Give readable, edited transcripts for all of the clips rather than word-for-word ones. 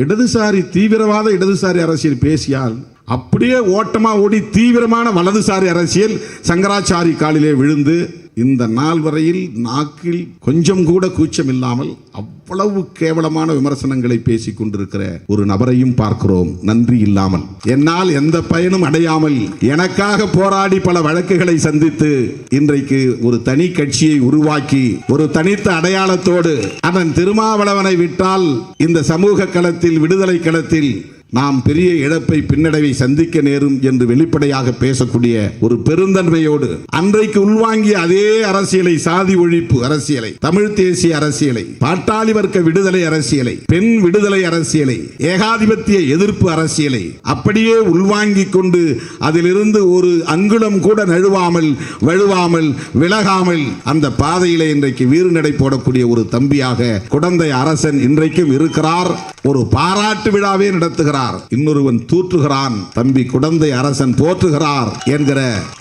இடதுசாரி தீவிரவாத இடதுசாரி அரசியல் பேசியால் அப்படியே ஓட்டமா ஓடி தீவிரமான வலதுசாரி அரசியல் சங்கராச்சாரி காலிலே விழுந்து இந்த நாள் வரையில் நாக்கில் கொஞ்சம் கூட கூச்சம் இல்லாமல் அவ்வளவு கேவலமான விமர்சனங்களை பேசிக் கொண்டிருக்கிற ஒரு நபரையும் பார்க்கிறோம். நன்றி இல்லாமல், என்னால் எந்த பயனும் அடையாமல், எனக்காக போராடி பல வழக்குகளை சந்தித்து இன்றைக்கு ஒரு தனி கட்சியை உருவாக்கி ஒரு தனித்த அடையாளத்தோடு அதன் திருமாவளவனை விட்டால் இந்த சமூக களத்தில், விடுதலை களத்தில் நாம் பெரிய இழப்பை, பின்னடைவை சந்திக்க நேரும் என்று வெளிப்படையாக பேசக்கூடிய ஒரு பெருந்தன்மையோடு அன்றைக்கு உள்வாங்கிய அதே அரசியலை, சாதி ஒழிப்பு அரசியலை, தமிழ் தேசிய அரசியலை, பாட்டாளி வர்க்க விடுதலை அரசியலை, பெண் விடுதலை அரசியலை, ஏகாதிபத்திய எதிர்ப்பு அரசியலை அப்படியே உள்வாங்கிக் கொண்டு அதிலிருந்து ஒரு அங்குலம் கூட நழுவாமல், வழுவாமல், விலகாமல் அந்த பாதையிலே இன்றைக்கு வீறு நடை போடக்கூடிய ஒரு தம்பியாக குடந்தை அரசன் இன்றைக்கும் இருக்கிறார். ஒரு பாராட்டு விழாவே நடத்துகிறார். இன்னொருவன் தூற்றுகிறான், தம்பி குடந்தை அரசன் போற்றுகிறார் என்கிற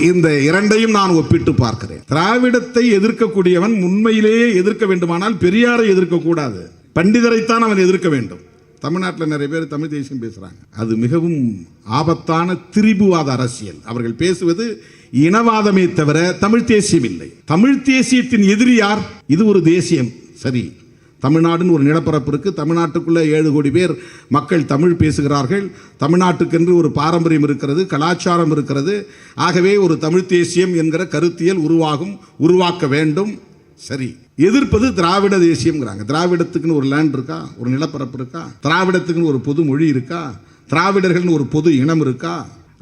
இந்த இரண்டையும் நான் ஒப்பிட்டு பார்க்கிறேன். திராவிடத்தை எதிர்க்கக்கூடியவன் உண்மையிலேயே எதிர்க்க வேண்டுமானால் பெரியாரை எதிர்க்க கூடாது, பண்டிதரைத்தான் அவன் எதிர்க்க வேண்டும். தமிழ்நாட்டில் நிறைய பேர் தமிழ் தேசியம் பேசுறாங்க. அது மிகவும் ஆபத்தான திரிபுவாத அரசியல். அவர்கள் பேசுவது இனவாதமே தவிர தமிழ் தேசியம் இல்லை. தமிழ் தேசியத்தின் எதிரி யார்? இது ஒரு தேசியம், சரி. தமிழ்நாடுன்னு ஒரு நிலப்பரப்பு இருக்கு. தமிழ்நாட்டுக்குள்ள 7 கோடி பேர் மக்கள் தமிழ் பேசுகிறார்கள். தமிழ்நாட்டுக்கென்று ஒரு பாரம்பரியம் இருக்கிறது, கலாச்சாரம் இருக்கிறது. ஆகவே ஒரு தமிழ் தேசியம் என்கிற கருத்தியல் உருவாக்க வேண்டும். சரி, எதிர்ப்பது திராவிட தேசியம்ங்கிறாங்க. திராவிடத்துக்குன்னு ஒரு லேண்ட் இருக்கா? ஒரு நிலப்பரப்பு இருக்கா? திராவிடத்துக்குன்னு ஒரு பொது மொழி இருக்கா? திராவிடர்கள் ஒரு பொது இனம் இருக்கா?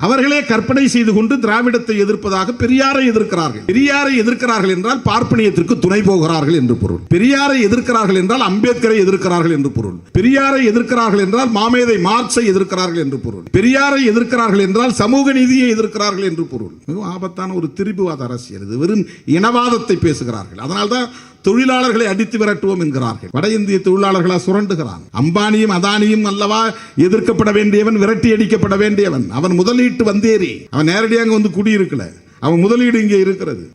அவர்களே கற்பனை செய்து கொண்டு திராவிடத்தை எதிர்ப்பதாக பெரியாரை எதிர்க்கிறார்கள். பெரியாரை எதிர்க்கிறார்கள் என்றால் பார்ப்பனியத்திற்கு துணை போகிறார்கள் என்று பொருள். பெரியாரை எதிர்க்கிறார்கள் என்றால் அம்பேத்கரை எதிர்க்கிறார்கள் என்று பொருள். பெரியாரை எதிர்க்கிறார்கள் என்றால் மாமேதை மார்க்ஸை எதிர்க்கிறார்கள் என்று பொருள். பெரியாரை எதிர்க்கிறார்கள் என்றால் சமூக நீதியை எதிர்க்கிறார்கள் என்று பொருள். மிகவும் ஆபத்தான ஒரு திரிபுவாத அரசியல் இது. வெறும் இனவாதத்தை பேசுகிறார்கள். அதனால்தான் தொழிலாளர்களை அடித்து விரட்டுவோம் என்கிறார்கள். வட இந்திய தொழிலாளர்களா சுரண்டுகிறான். அம்பானியும் அதானியும் அல்லவா எதிர்க்கப்பட வேண்டியவன், விரட்டி அடிக்கப்பட வேண்டியவன். அவன் முதலீட்டு வந்தேறி, அவன் நேரடியாக வந்து குடியிருக்கல, அவன் முதலீடு இங்கே இருக்கிறது.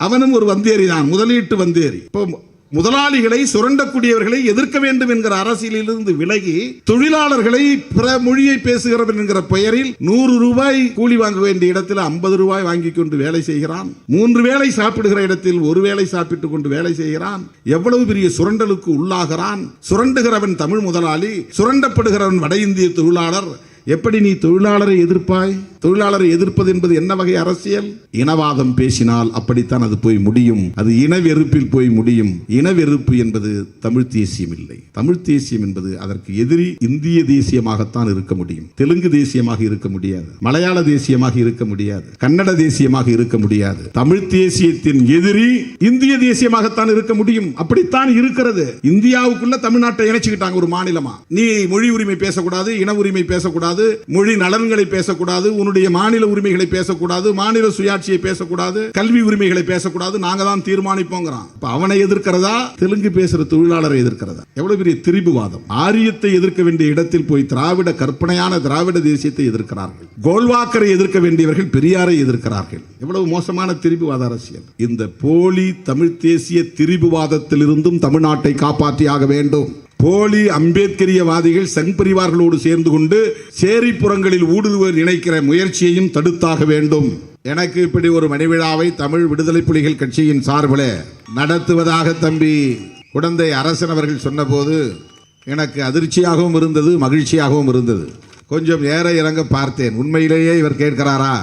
அவனும் ஒரு வந்தேறி தான், முதலீட்டு வந்தேறி. இப்போ முதலாளிகளை, சுரண்டக்கூடியவர்களை எதிர்க்க வேண்டும் என்கிற அரசியலிலிருந்து விலகி தொழிலாளர்களை பிற மொழியை பேசுகிறவன் என்கிற பெயரில் 100 ரூபாய் கூலி வாங்க வேண்டிய இடத்தில் 50 ரூபாய் வாங்கி கொண்டு வேலை செய்கிறான். 3 வேளை சாப்பிடுகிற இடத்தில் 1 வேளை சாப்பிட்டுக் கொண்டு வேலை செய்கிறான். எவ்வளவு பெரிய சுரண்டலுக்கு உள்ளாகிறான். சுரண்டுகிறவன் தமிழ் முதலாளி, சுரண்டப்படுகிறவன் வட இந்திய தொழிலாளர். எப்படி நீ தொழிலாளரை எதிர்ப்பாய்? தொழிலாளரை எதிர்ப்பது என்பது என்ன வகை அரசியல்? இனவாதம் பேசினால் அப்படித்தான் அது போய் முடியும். அது இனவெறுப்பில் போய் முடியும். இனவெறுப்பு என்பது தமிழ் தேசியம் இல்லை. தமிழ் தேசியம் என்பது அதற்கு எதிரி இந்திய தேசியமாகத்தான் இருக்க முடியும். தெலுங்கு தேசியமாக இருக்க முடியாது, மலையாள தேசியமாக இருக்க முடியாது, கன்னட தேசியமாக இருக்க முடியாது. தமிழ் தேசியத்தின் எதிரி இந்திய தேசியமாகத்தான் இருக்க முடியும். அப்படித்தான் இருக்கிறது. இந்தியாவுக்குள்ள தமிழ்நாட்டை இணைச்சுக்கிட்டாங்க ஒரு மாநிலமா. நீ மொழி உரிமை பேசக்கூடாது, இன உரிமை பேசக்கூடாது, மொழி நலன்களை பேசக்கூடாது, உன்னுடைய மாநில உரிமைகளை பேசக்கூடாது, மாநில சுயாட்சியை பேசக்கூடாது, கல்வி உரிமைகளை பேசக்கூடாது, நாங்க தான் தீர்மானிப்போங்கிறான். அவனை எதிர்க்கிறதா, தெலுங்கு பேசுற தொழிலாளரை எதிர்க்கிறதா? எவ்வளவு பெரிய திரிபுவாதம். ஆரியத்தை எதிர்க்க வேண்டிய இடத்தில் போய் திராவிட, கற்பனையான திராவிட தேசியத்தை எதிர்க்கிறார்கள். கோல்வாக்கரை எதிர்க்க வேண்டியவர்கள் பெரியாரை எதிர்க்கிறார்கள். எவ்வளவு மோசமான திரிபுவாத அரசியல். இந்த போலி தமிழ் தேசிய திரிபுவாதத்திலிருந்தும் தமிழ்நாட்டை காப்பாற்றியாக வேண்டும். போலி அம்பேத்கரியவாதிகள் சங் பரிவார்களோடு சேர்ந்து கொண்டு சேரிப்புறங்களில் ஊடுருவ நினைக்கிற முயற்சியையும் தடுத்தாக வேண்டும். எனக்கு இப்படி ஒரு மணிவிழாவை தமிழ் விடுதலை புலிகள் கட்சியின் சார்பில் நடத்துவதாக தம்பி குடந்தை அரசன் அவர்கள் சொன்னபோது எனக்கு அதிர்ச்சியாகவும் இருந்தது, மகிழ்ச்சியாகவும் இருந்தது. கொஞ்சம் ஏற இறங்க பார்த்தேன். உண்மையிலேயே இவர் கேட்கிறாரா,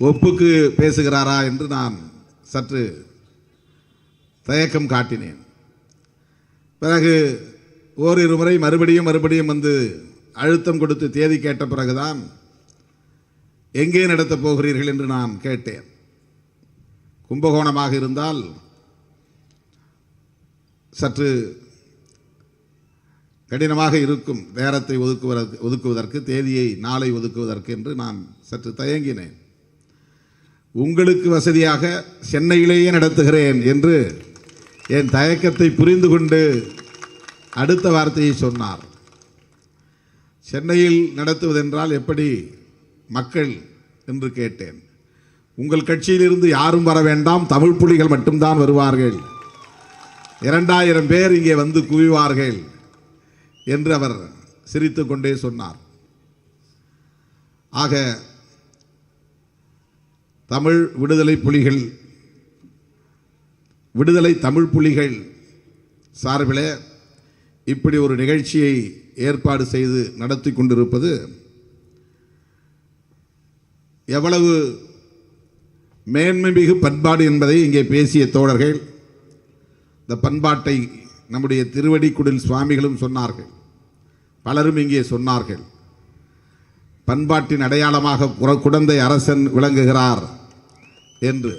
ஒப்புக்கு பேசுகிறாரா என்று நான் சற்று தயக்கம் காட்டினேன். பிறகு ஓரிரு முறை மறுபடியும் வந்து அழுத்தம் கொடுத்து தேதி கேட்ட பிறகுதான் எங்கே நடத்தப் போகிறீர்கள் என்று நான் கேட்டேன். கும்பகோணமாக இருந்தால் சற்று கடினமாக இருக்கும் நேரத்தை ஒதுக்குவதற்கு, தேதியை நாளை ஒதுக்குவதற்கு என்று நான் சற்று தயங்கினேன். உங்களுக்கு வசதியாக சென்னையிலேயே நடத்துகிறேன் என்று என் தயக்கத்தை புரிந்து கொண்டு அடுத்த வார்த்தையை சொன்னார். சென்னையில் நடத்துவதென்றால் எப்படி மக்கள் என்று கேட்டேன். உங்கள் கட்சியிலிருந்து யாரும் வர வேண்டாம், தமிழ் புலிகள் மட்டும்தான் வருவார்கள். 2000 பேர் இங்கே வந்து குவிவார்கள் என்று அவர் சிரித்துக்கொண்டே சொன்னார். ஆக தமிழ் விடுதலை புலிகள், விடுதலை தமிழ் புலிகள் சார்பில் இப்படி ஒரு நிகழ்ச்சியை ஏற்பாடு செய்து நடத்தி கொண்டிருப்பது எவ்வளவு மேன்மைமிகு பண்பாடு என்பதை இங்கே பேசிய தோழர்கள், இந்த பண்பாட்டை நம்முடைய திருவடிக்குடில் சுவாமிகளும் சொன்னார்கள், பலரும் இங்கே சொன்னார்கள். பண்பாட்டின் அடையாளமாக குடந்தை அரசன் விளங்குகிறார் என்று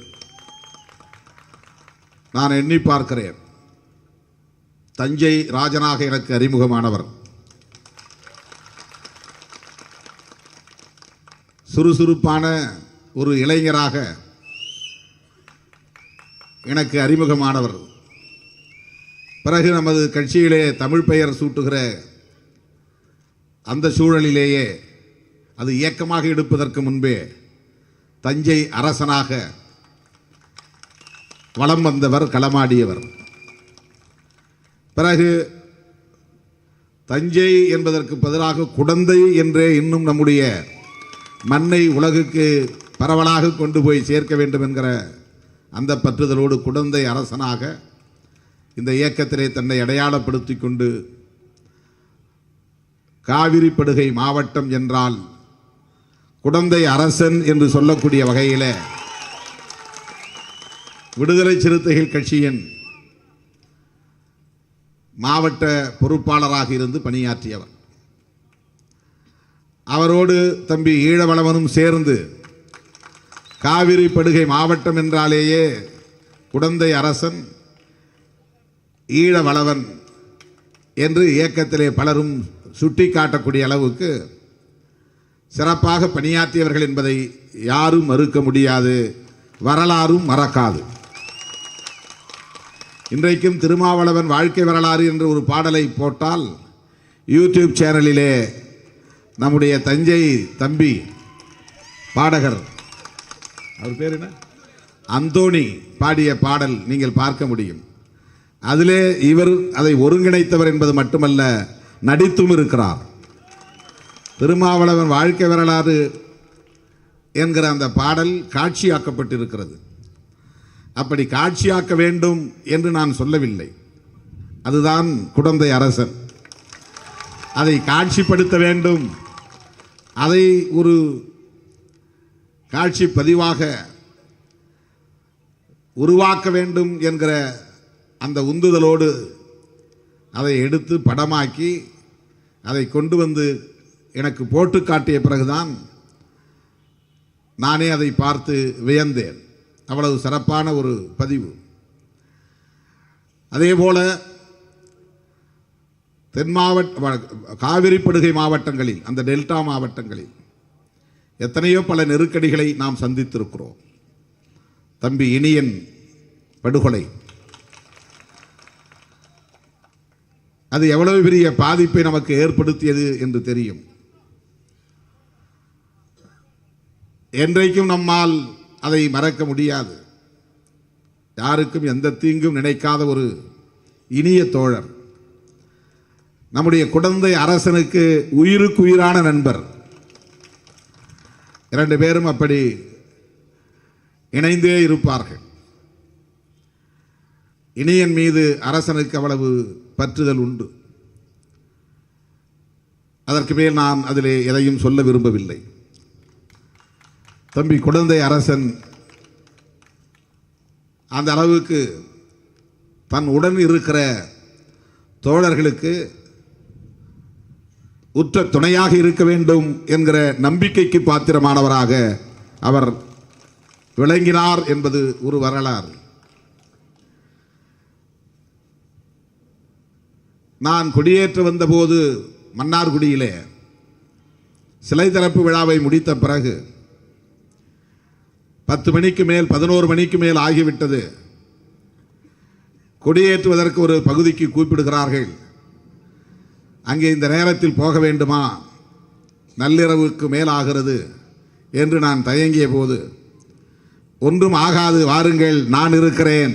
நான் எண்ணி பார்க்கிறேன். தஞ்சை ராஜனாக எனக்கு அறிமுகமானவர். சுறுசுறுப்பான ஒரு இளைஞராக எனக்கு அறிமுகமானவர். பிறகு நமது கட்சியிலே தமிழ் பெயர் சூட்டுகிற அந்த சூழலிலேயே அது இயக்கமாக எடுப்பதற்கு முன்பே தஞ்சை அரசனாக வலம் வந்தவர், களமாடியவர். பிறகு தஞ்சை என்பதற்கு பதிலாக குடந்தை என்றே இன்னும் நம்முடைய மண்ணை உலகுக்கு பரவலாக கொண்டு போய் சேர்க்க வேண்டும் என்கிற அந்த பற்றுதலோடு குடந்தை அரசனாக இந்த இயக்கத்திலே தன்னை அடையாளப்படுத்தி கொண்டு காவிரி படுகை மாவட்டம் என்றால் குடந்தை அரசன் என்று சொல்லக்கூடிய வகையில் விடுதலை சிறுத்தைகள் கட்சியின் மாவட்ட பொறுப்பாளராக இருந்து பணியாற்றியவர். அவரோடு தம்பி ஈழவளவனும் சேர்ந்து காவிரி படுகை மாவட்டம் என்றாலேயே குடந்தை அரசன், ஈழவளவன் என்று இயக்கத்திலே பலரும் சுட்டி காட்டக்கூடிய அளவுக்கு சிறப்பாக பணியாற்றியவர்கள் என்பதை யாரும் மறுக்க முடியாது, வரலாறும் மறக்காது. இன்றைக்கும் திருமாவளவன் வாழ்க்கை வரலாறு என்ற ஒரு பாடலை போட்டால் யூடியூப் சேனலிலே நம்முடைய தஞ்சை தம்பி பாடகர், அவர் பேர் என்ன, அந்தோணி பாடிய பாடல் நீங்கள் பார்க்க முடியும். அதிலே இவர் அதை ஒருங்கிணைத்தவர் என்பது மட்டுமல்ல, நடித்தும் இருக்கிறார். திருமாவளவன் வாழ்க்கை வரலாறு என்கிற அந்த பாடல் காட்சியாக்கப்பட்டிருக்கிறது. அப்படி காட்சியாக்க வேண்டும் என்று நான் சொல்லவில்லை, அதுதான் குடந்தை அரசன். அதை காட்சிப்படுத்த வேண்டும், அதை ஒரு காட்சி பதிவாக உருவாக்க வேண்டும் என்கிற அந்த உந்துதலோடு அதை எடுத்து படமாக்கி அதை கொண்டு வந்து எனக்கு போட்டு காட்டிய பிறகுதான் நானே அதை பார்த்து வியந்தேன். அவ்வளவு சிறப்பான ஒரு பதிவு. அதேபோல தென் மாவட்ட காவிரி படுகை மாவட்டங்களில், அந்த டெல்டா மாவட்டங்களில் எத்தனையோ பல நெருக்கடிகளை நாம் சந்தித்திருக்கிறோம். தம்பி இனியன் படுகொலை, அது எவ்வளவு பெரிய பாதிப்பை நமக்கு ஏற்படுத்தியது என்று தெரியும். என்றைக்கும் நம்மால் அதை மறக்க முடியாது. யாருக்கும் எந்த தீங்கும் நினைக்காத ஒரு இனிய தோழர், நம்முடைய குடந்தை அரசனுக்கு உயிருக்கு உயிரான நண்பர். இரண்டு பேரும் அப்படி இணைந்தே இருப்பார்கள். இனியன் மீது அரசனுக்கு அவ்வளவு பற்றுதல் உண்டு. அதற்கு மேல் நான் அதிலே எதையும் சொல்ல விரும்பவில்லை. தம்பி குடந்தை அரசன் அந்த அளவுக்கு தன் உடன் இருக்கிற தோழர்களுக்கு உற்ற துணையாக இருக்க வேண்டும் என்கிற நம்பிக்கைக்கு பாத்திரமானவராக அவர் விளங்கினார் என்பது ஒரு வரலாறு. நான் கொடியேற்ற வந்தபோது மன்னார்குடியிலே சிலை திறப்பு விழாவை முடித்த பிறகு 10 மணிக்கு மேல் 11 மணிக்கு மேல் ஆகிவிட்டது. கொடியேற்றுவதற்கு ஒரு பகுதிக்கு கூப்பிடுகிறார்கள். அங்கே இந்த நேரத்தில் போக வேண்டுமா, நள்ளிரவுக்கு மேல் ஆகிறது என்று நான் தயங்கிய போது, ஒன்றும் ஆகாது, வாருங்கள், நான் இருக்கிறேன்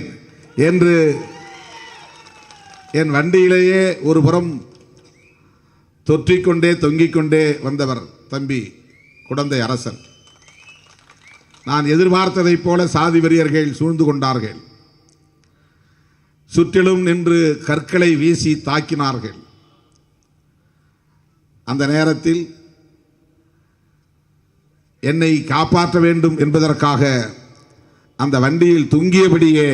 என்று என் வண்டியிலேயே ஒரு புறம் தொற்றிக்கொண்டே தொங்கிக் கொண்டே வந்தவர் தம்பி குடந்தை அரசன். நான் எதிர்பார்த்ததைப் போல சாதி வெறியர்கள் சூழ்ந்து கொண்டார்கள். சுற்றிலும் நின்று கற்களை வீசி தாக்கினார்கள். அந்த நேரத்தில் என்னை காப்பாற்ற வேண்டும் என்பதற்காக அந்த வண்டியில் தொங்கியபடியே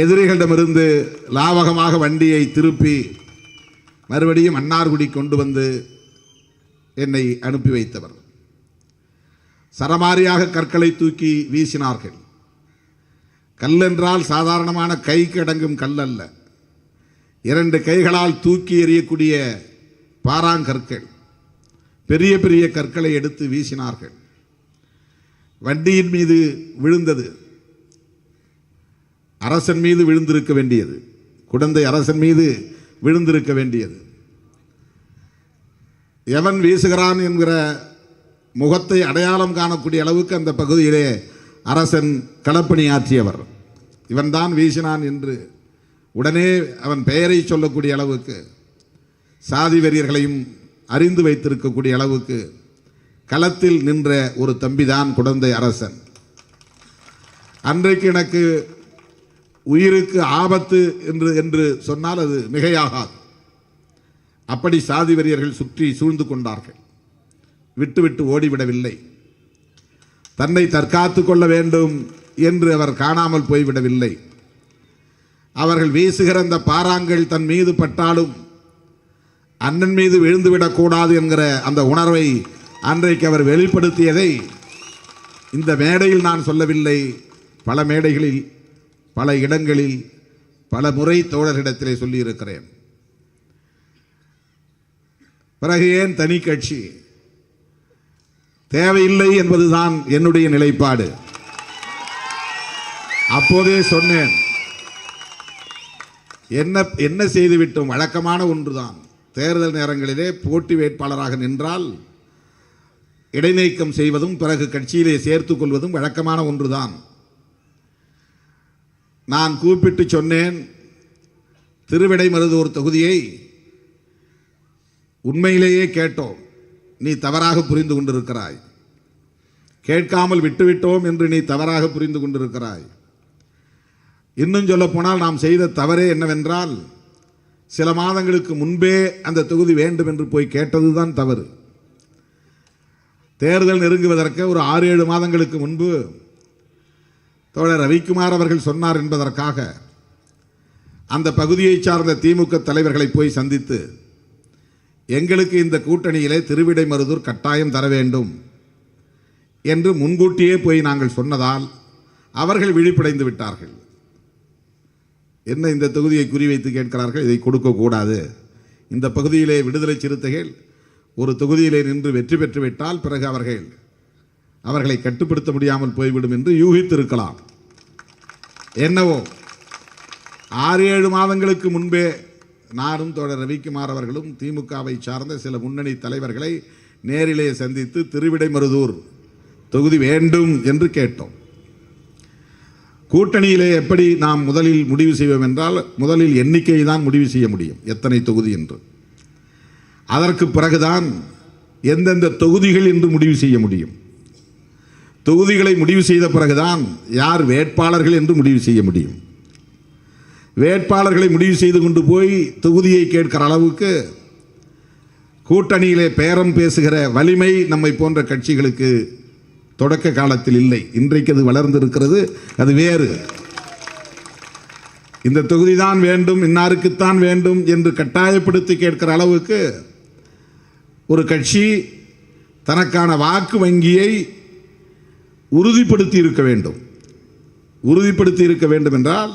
எதிரிகளிடமிருந்து லாவகமாக வண்டியை திருப்பி மறுபடியும் மன்னார்குடி கொண்டு வந்து என்னை அனுப்பி வைத்தவர். சரமாரியாக கற்களை தூக்கி வீசினார்கள். கல்லென்றால் சாதாரணமான கைக்கு அடங்கும் கல் அல்ல, 2 கைகளால் தூக்கி எறியக்கூடிய பாறாங்கற்கள், பெரிய பெரிய கற்களை எடுத்து வீசினார்கள். வண்டியின் மீது விழுந்தது. அரசன் மீது விழுந்திருக்க வேண்டியது, குடந்தை அரசன் மீது விழுந்திருக்க வேண்டியது. எவன் வீசுகிறான் என்கிற முகத்தை அடையாளம் காணக்கூடிய அளவுக்கு அந்த பகுதியிலே அரசன் களப்பணியாற்றியவர். இவன்தான் வீசினான் என்று உடனே அவன் பெயரை சொல்லக்கூடிய அளவுக்கு, சாதி வெறியர்களையும் அறிந்து வைத்திருக்கக்கூடிய அளவுக்கு களத்தில் நின்ற ஒரு தம்பிதான் குடந்தை அரசன். அன்றைக்கு எனக்கு உயிருக்கு ஆபத்து என்று சொன்னால் அது மிகையாகாது. அப்படி சாதி வெறியர்கள் சுற்றி சூழ்ந்து கொண்டார்கள். விட்டு ஓடிவிடவில்லை. தன்னை தற்காத்து கொள்ள வேண்டும் என்று அவர் காணாமல் போய்விடவில்லை. அவர்கள் வீசுகிற அந்த பாறாங்கள் தன் மீது பட்டாலும் அண்ணன் மீது விழுந்துவிடக்கூடாது என்கிற அந்த உணர்வை அன்றைக்கு அவர் வெளிப்படுத்தியதை இந்த மேடையில் நான் சொல்லவில்லை, பல மேடைகளில், பல இடங்களில், பல முறை தோழர்களிடத்திலே சொல்லியிருக்கிறேன். பிறகு ஏன் தனி கட்சி தேவையில்லை என்பதுதான் என்னுடைய நிலைப்பாடு. அப்போதே சொன்னேன், என்ன செய்துவிட்டோம்? வழக்கமான ஒன்றுதான். தேர்தல் நேரங்களிலே போட்டி வேட்பாளராக நின்றால் இடைநீக்கம் செய்வதும் பிறகு கட்சியிலே சேர்த்துக் கொள்வதும் வழக்கமான ஒன்றுதான். நான் கூப்பிட்டு சொன்னேன், திருவிடைமருதூர் தொகுதியை உண்மையிலேயே கேட்டோம், நீ தவறாக புரிந்து கொண்டிருக்கிறாய். கேட்காமல் விட்டுவிட்டோம் என்று நீ தவறாக புரிந்து கொண்டிருக்கிறாய். இன்னும் சொல்ல போனால் நாம் செய்த தவறே என்னவென்றால், சில மாதங்களுக்கு முன்பே அந்த தொகுதி வேண்டும் என்று போய் கேட்டதுதான் தவறு. தேர்தல் நெருங்குவதற்கு ஒரு 6-7 மாதங்களுக்கு முன்பு தோழர் ரவிக்குமார் அவர்கள் சொன்னார் என்பதற்காக அந்த பகுதியை சார்ந்த திமுக தலைவர்களை போய் சந்தித்து, எங்களுக்கு இந்த கூட்டணியிலே திருவிடைமருதூர் கட்டாயம் தர வேண்டும் என்று முன்கூட்டியே போய் நாங்கள் சொன்னதால் அவர்கள் விழிப்படைந்து விட்டார்கள். என்ன இந்த தொகுதியை குறிவைத்து கேட்கிறார்கள்? இதை கொடுக்கக்கூடாது. இந்த பகுதியிலே விடுதலை சிறுத்தைகள் ஒரு தொகுதியிலே நின்று வெற்றி பெற்று விட்டால் பிறகு அவர்களை கட்டுப்படுத்த முடியாமல் போய்விடும் என்று யூகித்திருக்கலாம். என்னவோ 6-7 மாதங்களுக்கு முன்பே நானும் தோழர் ரவிக்குமார் அவர்களும் திமுகவை சார்ந்த சில முன்னணி தலைவர்களை நேரிலே சந்தித்து திருவிடைமருதூர் தொகுதி வேண்டும் என்று கேட்டோம். கூட்டணியிலே எப்படி நாம் முதலில் முடிவு செய்வோம் என்றால், முதலில் எண்ணிக்கையை தான் முடிவு செய்ய முடியும், எத்தனை தொகுதி என்று. அதற்கு பிறகுதான் எந்தெந்த தொகுதிகள் என்று முடிவு செய்ய முடியும். தொகுதிகளை முடிவு செய்த பிறகுதான் யார் வேட்பாளர்கள் என்று முடிவு செய்ய முடியும். வேட்பாளர்களை முடிவு செய்து கொண்டு போய் தொகுதியை கேட்கிற அளவுக்கு கூட்டணியிலே பேரம் பேசுகிற வலிமை நம்மை போன்ற கட்சிகளுக்கு தொடக்க காலத்தில் இல்லை. இன்றைக்கு அது வளர்ந்திருக்கிறது, அது வேறு. இந்த தொகுதி தான் வேண்டும், இன்னாருக்குத்தான் வேண்டும் என்று கட்டாயப்படுத்தி கேட்கிற அளவுக்கு ஒரு கட்சி தனக்கான வாக்கு வங்கியை உறுதிப்படுத்தி இருக்க வேண்டும். உறுதிப்படுத்தி இருக்க வேண்டும் என்றால்,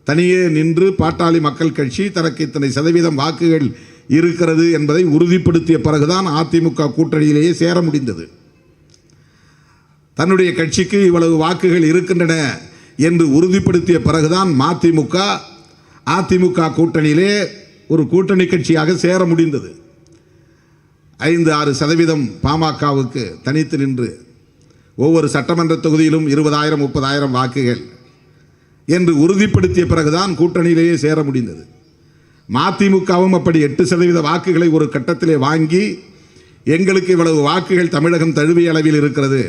தனியே நின்று பாட்டாளி மக்கள் கட்சி தனக்கு இத்தனை சதவீதம் வாக்குகள் இருக்கிறது என்பதை உறுதிப்படுத்திய பிறகுதான் அதிமுக கூட்டணியிலேயே சேர முடிந்தது. தன்னுடைய கட்சிக்கு இவ்வளவு வாக்குகள் இருக்கின்றன என்று உறுதிப்படுத்திய பிறகுதான் மதிமுக அதிமுக கூட்டணியிலே ஒரு கூட்டணி கட்சியாக சேர முடிந்தது. 5-6% பாமகவுக்கு தனித்து நின்று ஒவ்வொரு சட்டமன்ற தொகுதியிலும் 20,000-30,000 வாக்குகள் என்று உறுதிப்படுத்திய பிறகுதான் கூட்டணியிலேயே சேர முடிந்தது. மதிமுகவும் அப்படி 8% வாக்குகளை ஒரு கட்டத்திலே வாங்கி எங்களுக்கு இவ்வளவு வாக்குகள் தமிழகம் தழுவிய அளவில் இருக்கிறது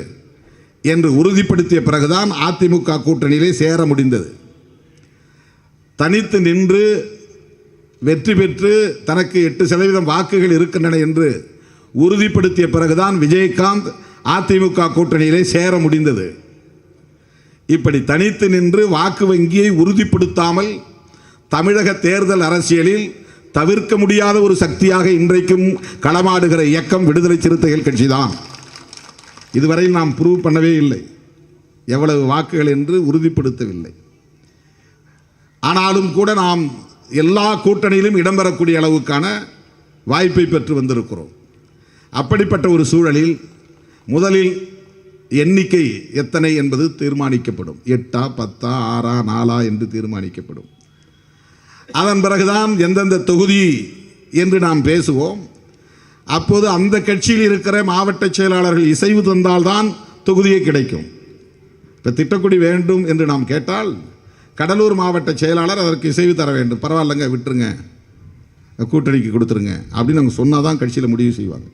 என்று உறுதிப்படுத்திய பிறகுதான் அதிமுக கூட்டணியிலே சேர முடிந்தது. தனித்து நின்று வெற்றி பெற்று தனக்கு 8% வாக்குகள் இருக்கின்றன என்று உறுதிப்படுத்திய பிறகுதான் விஜயகாந்த் அதிமுக கூட்டணியிலே சேர முடிந்தது. இப்படி தனித்து நின்று வாக்கு வங்கியை உறுதிப்படுத்தாமல் தமிழக தேர்தல் அரசியலில் தவிர்க்க முடியாத ஒரு சக்தியாக இன்றைக்கும் களமாடுகிற இயக்கம் விடுதலை சிறுத்தைகள் கட்சிதான். இதுவரையில் நாம் ப்ரூவ் பண்ணவே இல்லை, எவ்வளவு வாக்குகள் என்று உறுதிப்படுத்தவில்லை. ஆனாலும் கூட நாம் எல்லா கூட்டணியிலும் இடம்பெறக்கூடிய அளவுக்கான வாய்ப்பை பெற்று வந்திருக்கிறோம். அப்படிப்பட்ட ஒரு சூழலில் முதலில் எண்ணிக்கை எத்தனை என்பது தீர்மானிக்கப்படும். 8 10 6 4 என்று தீர்மானிக்கப்படும். அதன் பிறகுதான் எந்தெந்த தொகுதி என்று நாம் பேசுவோம். அப்போது அந்த கட்சியில் இருக்கிற மாவட்ட செயலாளர்கள் இசைவு தந்தால்தான் தொகுதியே கிடைக்கும். இப்போ திட்டக்குடி வேண்டும் என்று நாம் கேட்டால் கடலூர் மாவட்ட செயலாளர் அதற்கு இசைவு தர வேண்டும். பரவாயில்லைங்க, விட்டுருங்க, கூட்டணிக்கு கொடுத்துருங்க அப்படின்னு அவங்க சொன்னால் தான் கட்சியில் முடிவு செய்வாங்க.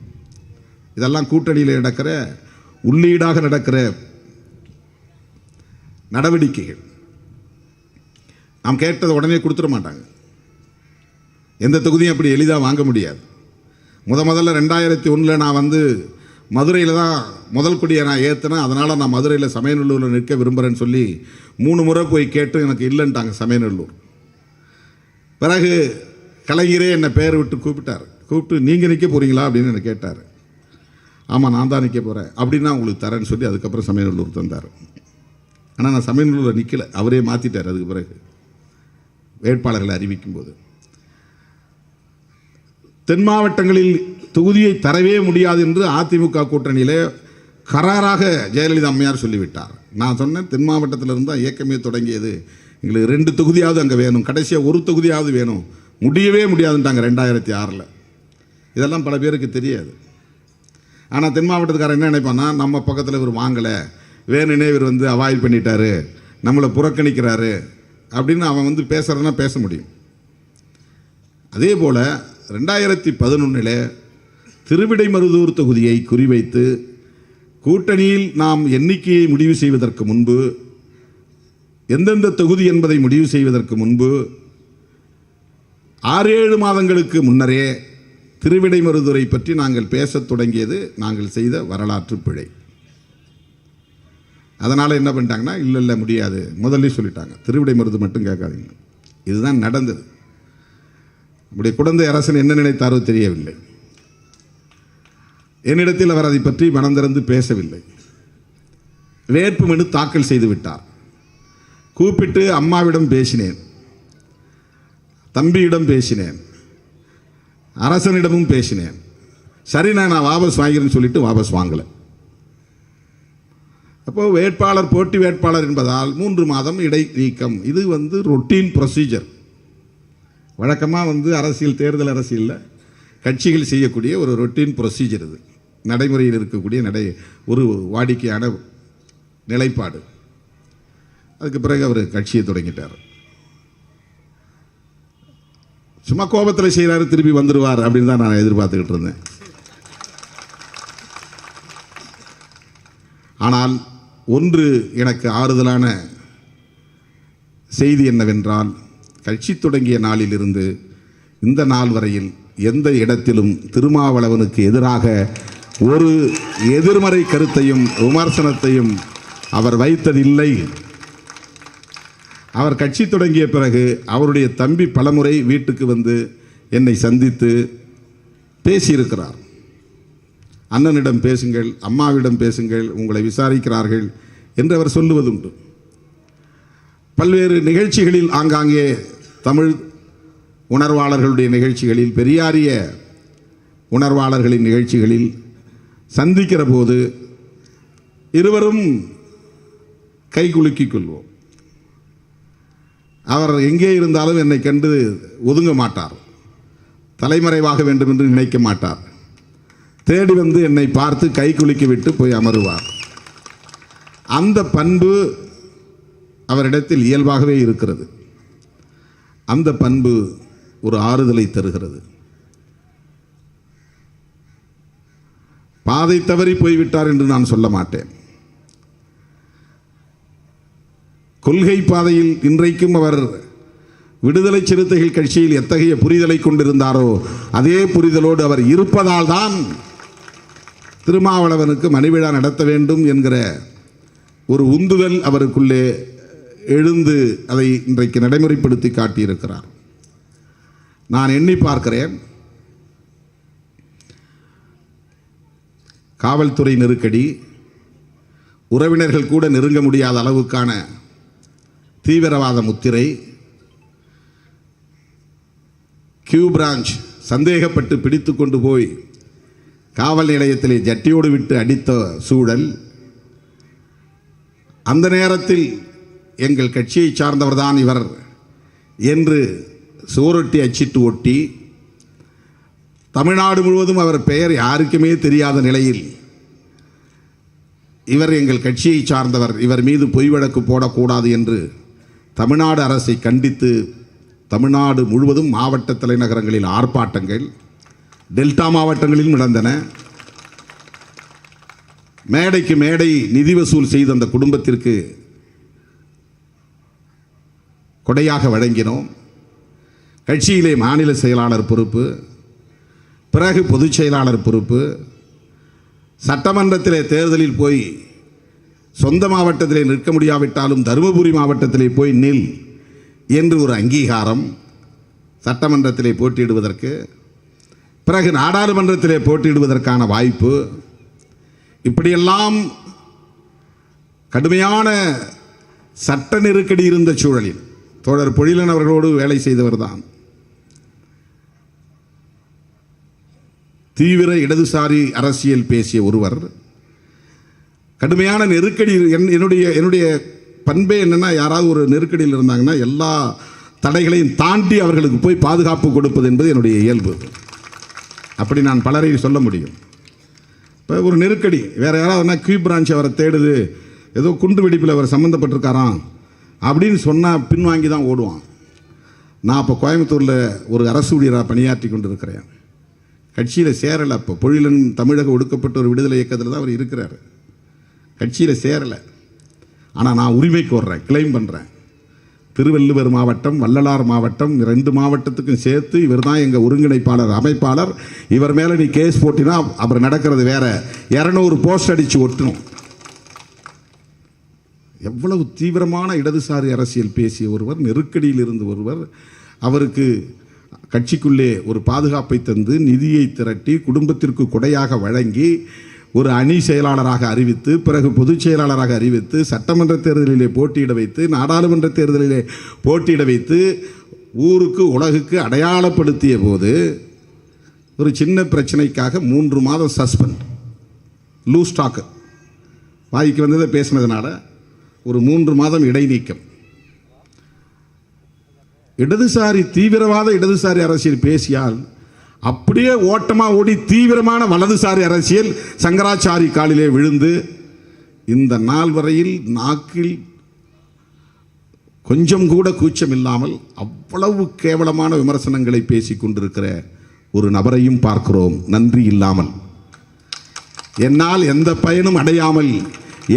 இதெல்லாம் கூட்டணியில் நடக்கிற உள்ளீடாக நடக்கிற நடவடிக்கைகள். நாம் கேட்டதை உடனே கொடுத்துட மாட்டாங்க. எந்த தொகுதியும் அப்படி எளிதாக வாங்க முடியாது. முதல்ல 2001 நான் வந்து மதுரையில் தான் முதல் கொடியை நான் ஏற்றினேன். அதனால் நான் மதுரையில் சமயநல்லூரில் நிற்க விரும்புகிறேன்னு சொல்லி 3 முறை போய் கேட்டு எனக்கு இல்லைன்ட்டாங்க சமயநல்லூர். பிறகு கலைஞரே என்னை பேர் விட்டு கூப்பிட்டு நீங்கள் நிற்க போகிறீங்களா அப்படின்னு என்னை கேட்டார். ஆமாம், நான் தான் நிற்க போகிறேன் அப்படின்னா உங்களுக்கு தரேன்னு சொல்லி அதுக்கப்புறம் சமயநல்லூர் தந்தார். ஆனால் நான் சமயநல்லூரில் நிற்கலை, அவரே மாற்றிட்டார். அதுக்கு பிறகு வேட்பாளர்களை அறிவிக்கும் போது தென் மாவட்டங்களில் தொகுதியை தரவே முடியாது என்று அதிமுக கூட்டணியிலே கராராக ஜெயலலிதா அம்மையார் சொல்லிவிட்டார். நான் சொன்னேன், தென் மாவட்டத்திலிருந்து தான் இயக்கமே தொடங்கியது, எங்களுக்கு 2 தொகுதியாவது அங்கே வேணும், கடைசியாக 1 தொகுதியாவது வேணும், முடியவே முடியாதுன்ட்டாங்க 2006. இதெல்லாம் பல பேருக்கு தெரியாது. ஆனால் தென் மாவட்டத்துக்காரர் என்ன நினைப்பான்னா, நம்ம பக்கத்தில் இவர் வாங்கலை, வேணுனே இவர் வந்து அவாய்ட் பண்ணிட்டாரு, நம்மளை புறக்கணிக்கிறாரு அப்படின்னு அவன் வந்து பேசுகிறதுனா பேச முடியும். அதே போல் 2011 திருவிடைமருதூர் தொகுதியை குறிவைத்து கூட்டணியில் நாம் எண்ணிக்கையை முடிவு செய்வதற்கு முன்பு, எந்தெந்த தொகுதி என்பதை முடிவு செய்வதற்கு முன்பு 6-7 மாதங்களுக்கு முன்னரே திருவிடைமருதூரை பற்றி நாங்கள் பேசத் தொடங்கியது நாங்கள் செய்த வரலாற்று பிழை. அதனால் என்ன பண்ணிட்டாங்கன்னா, இல்லை முடியாது, முதல்ல சொல்லிட்டாங்க, திருவிடைமருதூர் மட்டும் கேட்காதீங்க. இதுதான் நடந்தது. நம்முடைய குழந்தை அரசன் என்ன நினைத்தாரோ தெரியவில்லை. என்னிடத்தில் அவர் அதை பற்றி மனம் திறந்து பேசவில்லை. வேட்புமனு தாக்கல் செய்து விட்டார். கூப்பிட்டு அம்மாவிடம் பேசினேன், தம்பியிடம் பேசினேன், அரசனிடமும் பேசினேன். சரி, நான் வாபஸ் வாங்கிறேன்னு சொல்லிட்டு வாபஸ் வாங்கலை. அப்போது வேட்பாளர் போட்டி வேட்பாளர் என்பதால் 3 மாதம் இடை நீக்கம். இது வந்து ரொட்டீன் ப்ரொசீஜர். வழக்கமாக வந்து அரசியல், தேர்தல் அரசியலில் கட்சிகள் செய்யக்கூடிய ஒரு ரொட்டீன் ப்ரொசீஜர். இது நடைமுறையில் இருக்கக்கூடிய ஒரு வாடிக்கையான நிலைப்பாடு. அதுக்கு பிறகு அவர் கட்சியை தொடங்கிட்டார். சும்மா கோபத்தில் செய்கிறாரு, திருப்பி வந்துடுவார் அப்படின்னு தான் நான் எதிர்பார்த்துக்கிட்டு இருந்தேன். ஆனால் ஒன்று எனக்கு ஆறுதலான செய்தி என்னவென்றால், கட்சி தொடங்கிய நாளிலிருந்து இந்த நாள் வரையில் எந்த இடத்திலும் திருமாவளவனுக்கு எதிராக ஒரு எதிர்மறை கருத்தையும் விமர்சனத்தையும் அவர் வைத்ததில்லை. அவர் கட்சி தொடங்கிய பிறகு அவருடைய தம்பி பலமுறை வீட்டுக்கு வந்து என்னை சந்தித்து பேசியிருக்கிறார். அண்ணனிடம் பேசுங்கள், அம்மாவிடம் பேசுங்கள், உங்களை விசாரிக்கிறார்கள் என்று அவர் சொல்லுவதுண்டு. பல்வேறு நிகழ்ச்சிகளில், ஆங்காங்கே தமிழ் உணர்வாளர்களுடைய நிகழ்ச்சிகளில், பெரியாரிய உணர்வாளர்களின் நிகழ்ச்சிகளில் சந்திக்கிற போது இருவரும் கைகுலுக்கிக் கொள்வோம். அவர் எங்கே இருந்தாலும் என்னை கண்டு ஒதுங்க மாட்டார், தலைமறைவாக வேண்டும் என்று நினைக்க மாட்டார். தேடி வந்து என்னை பார்த்து கைகுலுக்கி விட்டு போய் அமருவார். அந்த பண்பு அவரிடத்தில் இயல்பாகவே இருக்கிறது. அந்த பண்பு ஒரு ஆறுதலை தருகிறது. பாதை தவறி போய்விட்டார் என்று நான் சொல்ல மாட்டேன். கொள்கை பாதையில் இன்றைக்கும் அவர் விடுதலை சிறுத்தைகள் கட்சியில் எத்தகைய புரிதலை கொண்டிருந்தாரோ அதே புரிதலோடு அவர் இருப்பதால் தான் திருமாவளவனுக்கு மணிவிழா நடத்த வேண்டும் என்கிற ஒரு உந்துதல் அவருக்குள்ளே எழுந்து அதை இன்றைக்கு நடைமுறைப்படுத்தி காட்டியிருக்கிறார். நான் எண்ணி பார்க்கிறேன், காவல்துறை நெருக்கடி, உறவினர்கள் கூட நெருங்க முடியாத அளவுக்கான தீவிரவாத முத்திரை, கியூ பிரான்ச் சந்தேகப்பட்டு பிடித்து கொண்டு போய் காவல் நிலையத்திலே ஜட்டியோடு விட்டு அடித்த சூழல், அந்த நேரத்தில் எங்கள் கட்சியை சார்ந்தவர்தான் இவர் என்று சுவரொட்டி அச்சிட்டு ஒட்டி தமிழ்நாடு முழுவதும் அவர் பெயர் யாருக்குமே தெரியாத நிலையில் இவர் எங்கள் கட்சியை சார்ந்தவர், இவர் மீது பொய் வழக்கு போடக்கூடாது என்று தமிழ்நாடு அரசை கண்டித்து தமிழ்நாடு முழுவதும் மாவட்ட தலைநகரங்களில் ஆர்ப்பாட்டங்கள், டெல்டா மாவட்டங்களிலும் நடந்தன. மேடைக்கு மேடை நிதி வசூல் செய்த அந்த குடும்பத்திற்கு கொடையாக வழங்கினோம். கட்சியிலே மாநில செயலாளர் பொறுப்பு, பிறகு பொதுச் செயலாளர் பொறுப்பு, சட்டமன்றத்திலே தேர்தலில் போய் சொந்த மாவட்டத்திலே நிற்க முடியாவிட்டாலும் தருமபுரி மாவட்டத்திலே போய் நில் என்று ஒரு அங்கீகாரம், சட்டமன்றத்திலே போட்டியிடுவதற்கு, பிறகு நாடாளுமன்றத்திலே போட்டியிடுவதற்கான வாய்ப்பு, இப்படியெல்லாம் கடுமையான சட்ட நெருக்கடி இருந்த சூழலில் தோழர் பொழிலன் அவர்களோடு வேலை செய்தவர் தான். தீவிர இடதுசாரி அரசியல் பேசிய ஒருவர், கடுமையான நெருக்கடி. என்னுடைய பண்பே என்னன்னா, யாராவது ஒரு நெருக்கடியில் இருந்தாங்கன்னா எல்லா தடைகளையும் தாண்டி அவர்களுக்கு போய் பாதுகாப்பு கொடுப்பது என்பது என்னுடைய இயல்பு. அப்படி நான் பலரை சொல்ல முடியும். இப்போ ஒரு நெருக்கடி, வேறு யாராவதுனா கியூ பிரான்ச் அவரை தேடுது, ஏதோ குண்டு வெடிப்பில் அவர் சம்மந்தப்பட்டிருக்காராம் அப்படின்னு சொன்னால் பின்வாங்கி தான் ஓடுவான். நான் இப்போ கோயம்புத்தூரில் ஒரு அரசு ஊழியராக பணியாற்றி கொண்டு இருக்கிறேன். கட்சியில் சேரலை. அப்போ பொழிலன் தமிழக ஒடுக்கப்பட்ட ஒரு விடுதலை இயக்கத்தில் தான் அவர் இருக்கிறார். கட்சியில் சேரலை. ஆனால் நான் உரிமைக்கு வர்றேன், கிளைம் பண்ணுறேன். திருவள்ளுவர் மாவட்டம், வள்ளலார் மாவட்டம், 2 மாவட்டத்துக்கும் சேர்த்து இவர் தான் எங்கள் ஒருங்கிணைப்பாளர், அமைப்பாளர். இவர் மேலே நீ கேஸ் போட்டினா அப்புறம் நடக்கிறது வேற. 200 போஸ்ட் அடித்து ஒட்டணும். எவ்வளவு தீவிரமான இடதுசாரி அரசியல் பேசிய ஒருவர், நெருக்கடியில் இருந்து ஒருவர், அவருக்கு கட்சிக்குள்ளே ஒரு பாதுகாப்பை தந்து நிதியை திரட்டி குடும்பத்திற்கு கொடையாக வழங்கி ஒரு அணி செயலாளராக அறிவித்து, பிறகு பொதுச் செயலாளராக அறிவித்து, சட்டமன்ற தேர்தலிலே போட்டியிட வைத்து, நாடாளுமன்ற தேர்தலிலே போட்டியிட வைத்து, ஊருக்கு உலகுக்கு அடையாளப்படுத்திய போது ஒரு சின்ன பிரச்சனைக்காக 3 மாதம் சஸ்பெண்ட், லூஸ் டாக்கு, வாய்க்கு வந்ததை பேசினதுனால ஒரு 3 மாதம் இடைநீக்கம். இடதுசாரி, தீவிரவாத இடதுசாரி அரசியல் பேசியால் அப்படியே ஓட்டமாக ஓடி தீவிரமான வலதுசாரி அரசியல் சங்கராச்சாரி காலிலே விழுந்து இந்த நாள் வரையில் நாக்கில் கொஞ்சம் கூட கூச்சம் இல்லாமல் அவ்வளவு கேவலமான விமர்சனங்களை பேசிக் கொண்டிருக்கிற ஒரு நபரையும் பார்க்கிறோம். நன்றி இல்லாமல், என்னால் எந்த பயனும் அடையாமல்,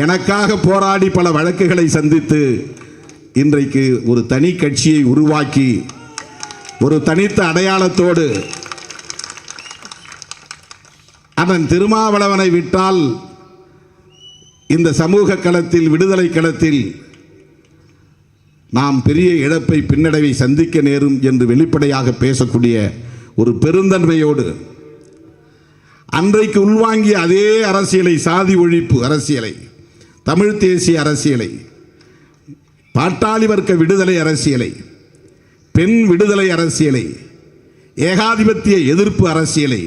எனக்காக போராடி பல வழக்குகளை சந்தித்து இன்றைக்கு ஒரு தனி கட்சியை உருவாக்கி ஒரு தனித்த அடையாளத்தோடு அதன் திருமாவளவனை விட்டால் இந்த சமூக களத்தில், விடுதலை களத்தில் நாம் பெரிய இழப்பை, பின்னடைவை சந்திக்க நேரும் என்று வெளிப்படையாக பேசக்கூடிய ஒரு பெருந்தன்மையோடு அன்றைக்கு உள்வாங்கிய அதே அரசியலை, சாதி ஒழிப்பு அரசியலை, தமிழ் தேசிய அரசியலை, பாட்டாளி வர்க்க விடுதலை அரசியலை, பெண் விடுதலை அரசியலை, ஏகாதிபத்திய எதிர்ப்பு அரசியலை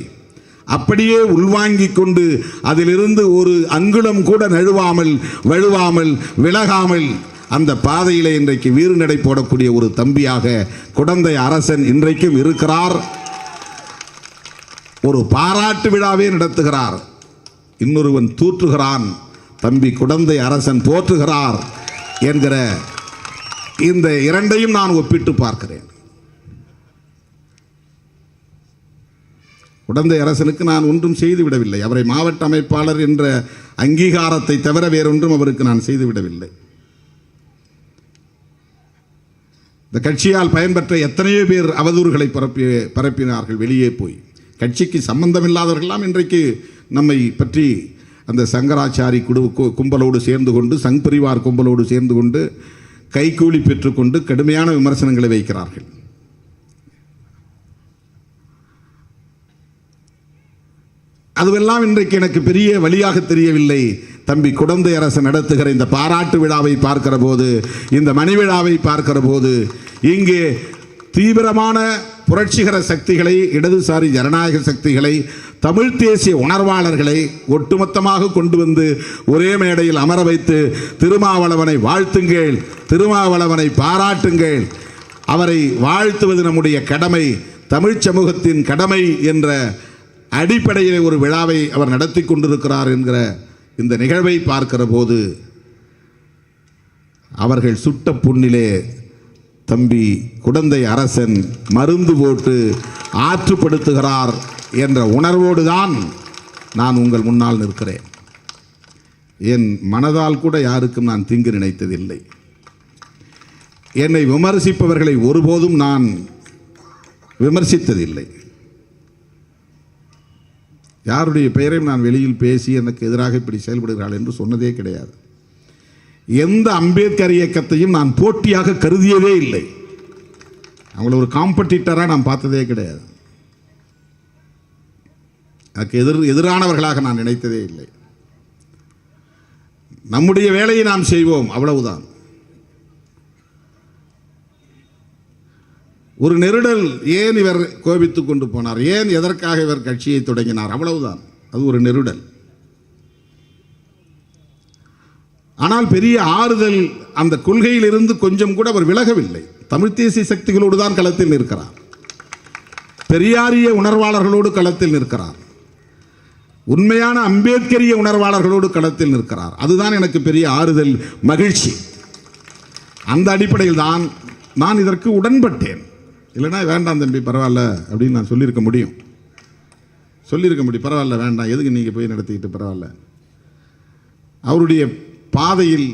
அப்படியே உள்வாங்கிக் கொண்டு அதிலிருந்து ஒரு அங்குலம் கூட நழுவாமல், வழுவாமல், விலகாமல் அந்த பாதையிலே இன்றைக்கு வீறு நடை போடக்கூடிய ஒரு தம்பியாக குடந்தை அரசன் இன்றைக்கும் இருக்கிறார். ஒரு பாராட்டு விழாவே நடத்துகிறார். இன்னொருவன் தூற்றுகிறான், தம்பி குடந்தை அரசன் போற்றுகிறார் என்கிற இந்த இரண்டையும் நான் ஒப்பிட்டு பார்க்கிறேன். குடந்தை அரசனுக்கு நான் ஒன்றும் செய்துவிடவில்லை. அவரை மாவட்ட அமைப்பாளர் என்ற அங்கீகாரத்தை தவிர வேறொன்றும் அவருக்கு நான் செய்துவிடவில்லை. இந்த கட்சியால் பயன்பெற்ற எத்தனையோ பேர் அவதூறுகளை பரப்பினார்கள் வெளியே போய். கட்சிக்கு சம்பந்தமில்லாதவர்களாம் இன்றைக்கு நம்மை பற்றி அந்த சங்கராச்சாரி கும்பலோடு சேர்ந்து கொண்டு, சங் பரிவார் கும்பலோடு சேர்ந்து கொண்டு கைக்கூலி பெற்றுக்கொண்டு கடுமையான விமர்சனங்களை வைக்கிறார்கள். அதுவெல்லாம் இன்றைக்கு எனக்கு பெரிய வழியாக தெரியவில்லை. தம்பி குடந்தை அரசன் நடத்துகிற இந்த பாராட்டு விழாவை பார்க்கிற போது, இந்த மணி விழாவை பார்க்கிற போது, இங்கே தீவிரமான புரட்சிகர சக்திகளை, இடதுசாரி ஜனநாயக சக்திகளை, தமிழ் தேசிய உணர்வாளர்களை ஒட்டுமொத்தமாக கொண்டு வந்து ஒரே மேடையில் அமர வைத்து திருமாவளவனை வாழ்த்துங்கள், திருமாவளவனை பாராட்டுங்கள், அவரை வாழ்த்துவது நம்முடைய கடமை, தமிழ் சமூகத்தின் கடமை என்ற அடிப்படையில் ஒரு விழாவை அவர் நடத்தி கொண்டிருக்கிறார் என்கிற இந்த நிகழ்வை பார்க்கிற போது, அவர்கள் சுட்ட புண்ணிலே தம்பி குடந்தை அரசன் மருந்து போட்டு ஆற்றுப்படுத்துகிறார் என்ற உணர்வோடு தான் நான் உங்கள் முன்னால் நிற்கிறேன். என் மனதால் கூட யாருக்கும் நான் தீங்கு நினைத்ததில்லை. என்னை விமர்சிப்பவர்களை ஒருபோதும் நான் விமர்சித்ததில்லை. யாருடைய பெயரையும் நான் வெளியில் பேசி எனக்கு எதிராக இப்படி செயல்படுகிறாள் என்று சொன்னதே கிடையாது. எந்த அம்பேத்கர் இயக்கத்தையும் நான் போட்டியாக கருதியதே இல்லை. அவங்கள ஒரு காம்படிட்டராக நான் பார்த்ததே கிடையாது. அதுக்கு எதிரானவர்களாக நான் நினைத்ததே இல்லை. நம்முடைய வேலையை நாம் செய்வோம், அவ்வளவுதான். ஒரு நெருடல், ஏன் இவர் கோபித்துக் கொண்டு போனார், ஏன் எதற்காக இவர் கட்சியை தொடங்கினார், அவ்வளவுதான். அது ஒரு நெருடல். ஆனால் பெரிய ஆறுதல், அந்த கொள்கையில் இருந்து கொஞ்சம் கூட அவர் விலகவில்லை. தமிழ் தேசிய சக்திகளோடு தான் களத்தில் நிற்கிறார். பெரியாரிய உணர்வாளர்களோடு களத்தில் நிற்கிறார். உண்மையான அம்பேத்கரிய உணர்வாளர்களோடு களத்தில் நிற்கிறார். அதுதான் எனக்கு பெரிய ஆறுதல், மகிழ்ச்சி. அந்த அடிப்படையில் தான் நான் இதற்கு உடன்பட்டேன். இல்லைனா வேண்டாம் தம்பி பரவாயில்ல அப்படின்னு நான் சொல்லியிருக்க முடியும். பரவாயில்ல வேண்டாம், எதுக்கு நீங்கள் போய் நடத்திக்கிட்டு, பரவாயில்ல. அவருடைய பாதையில்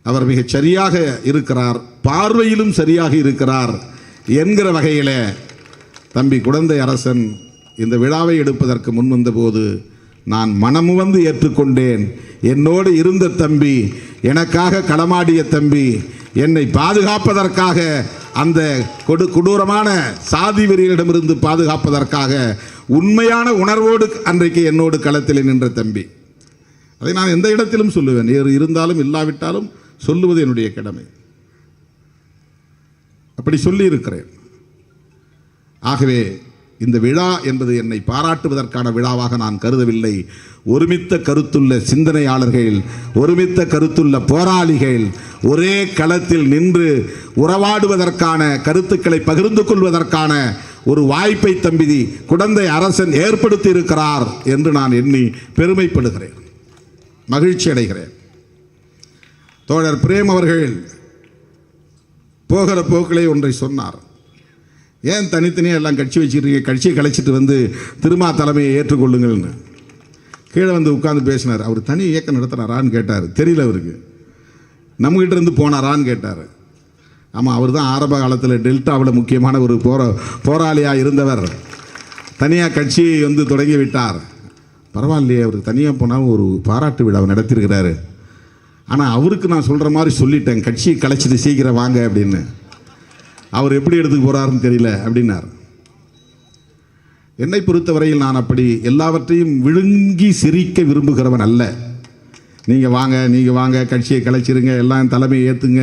அவர் மிகச் சரியாக இருக்கிறார், பார்வையிலும் சரியாக இருக்கிறார் என்கிற வகையில் தம்பி குடந்தை அரசன் இந்த விழாவை எடுப்பதற்கு முன்வந்த போது நான் மனமுவந்து ஏற்றுக்கொண்டேன். என்னோடு இருந்த தம்பி, எனக்காக களமாடிய தம்பி, என்னை பாதுகாப்பதற்காக, அந்த கொடூரமான சாதி வெறியிடமிருந்து பாதுகாப்பதற்காக உண்மையான உணர்வோடு அன்றைக்கு என்னோடு களத்தில் நின்ற தம்பி. அதை நான் எந்த இடத்திலும் சொல்லுவேன், இருந்தாலும் இல்லாவிட்டாலும் சொல்லுவது என்னுடைய கடமை. அப்படி சொல்லி இருக்கிறேன். ஆகவே இந்த விழா என்பது என்னை பாராட்டுவதற்கான விழாவாக நான் கருதவில்லை. ஒருமித்த கருத்துள்ள சிந்தனையாளர்கள், ஒருமித்த கருத்துள்ள போராளிகள் ஒரே களத்தில் நின்று உறவாடுவதற்கான, கருத்துக்களை பகிர்ந்து கொள்வதற்கான ஒரு வாய்ப்பை தம்பி குடந்தை அரசன் ஏற்படுத்தி இருக்கிறார் என்று நான் எண்ணி பெருமைப்படுகிறேன், மகிழ்ச்சி அடைகிறேன். தோழர் பிரேம் அவர்கள் போகிற போக்கிலே ஒன்றை சொன்னார். ஏன் தனித்தனியாக எல்லாம் கட்சி வச்சுக்கிறீங்க, கட்சியை கலைச்சிட்டு வந்து திருமா தலைமையை ஏற்றுக்கொள்ளுங்கள்னு கீழே வந்து உட்கார்ந்து பேசினார். அவர் தனி இயக்கம் நடத்துகிறாரான்னு கேட்டார். தெரியல அவருக்கு. நம்மகிட்ட இருந்து போனாரான்னு கேட்டார். ஆமாம், அவர் தான் ஆரம்ப காலத்தில் டெல்டாவில் முக்கியமான ஒரு போராளியாக இருந்தவர். தனியாக கட்சியை வந்து தொடங்கி விட்டார். பரவாயில்லையே, அவருக்கு தனியாக போனால் ஒரு பாராட்டு விழாவை நடத்தியிருக்கிறாரு. ஆனால் அவருக்கு நான் சொல்கிற மாதிரி சொல்லிட்டேன், கட்சியை கலைச்சிட்டு சீக்கிரம் வாங்க அப்படின்னு. அவர் எப்படி எடுத்துக்க போகிறாருன்னு தெரியல அப்படின்னார். என்னை பொறுத்தவரையில் நான் அப்படி எல்லாவற்றையும் விழுங்கி சிரிக்க விரும்புகிறவன் அல்ல. நீங்கள் வாங்க கட்சியை கலைச்சிருங்க, எல்லாம் தலைமையை ஏற்றுங்க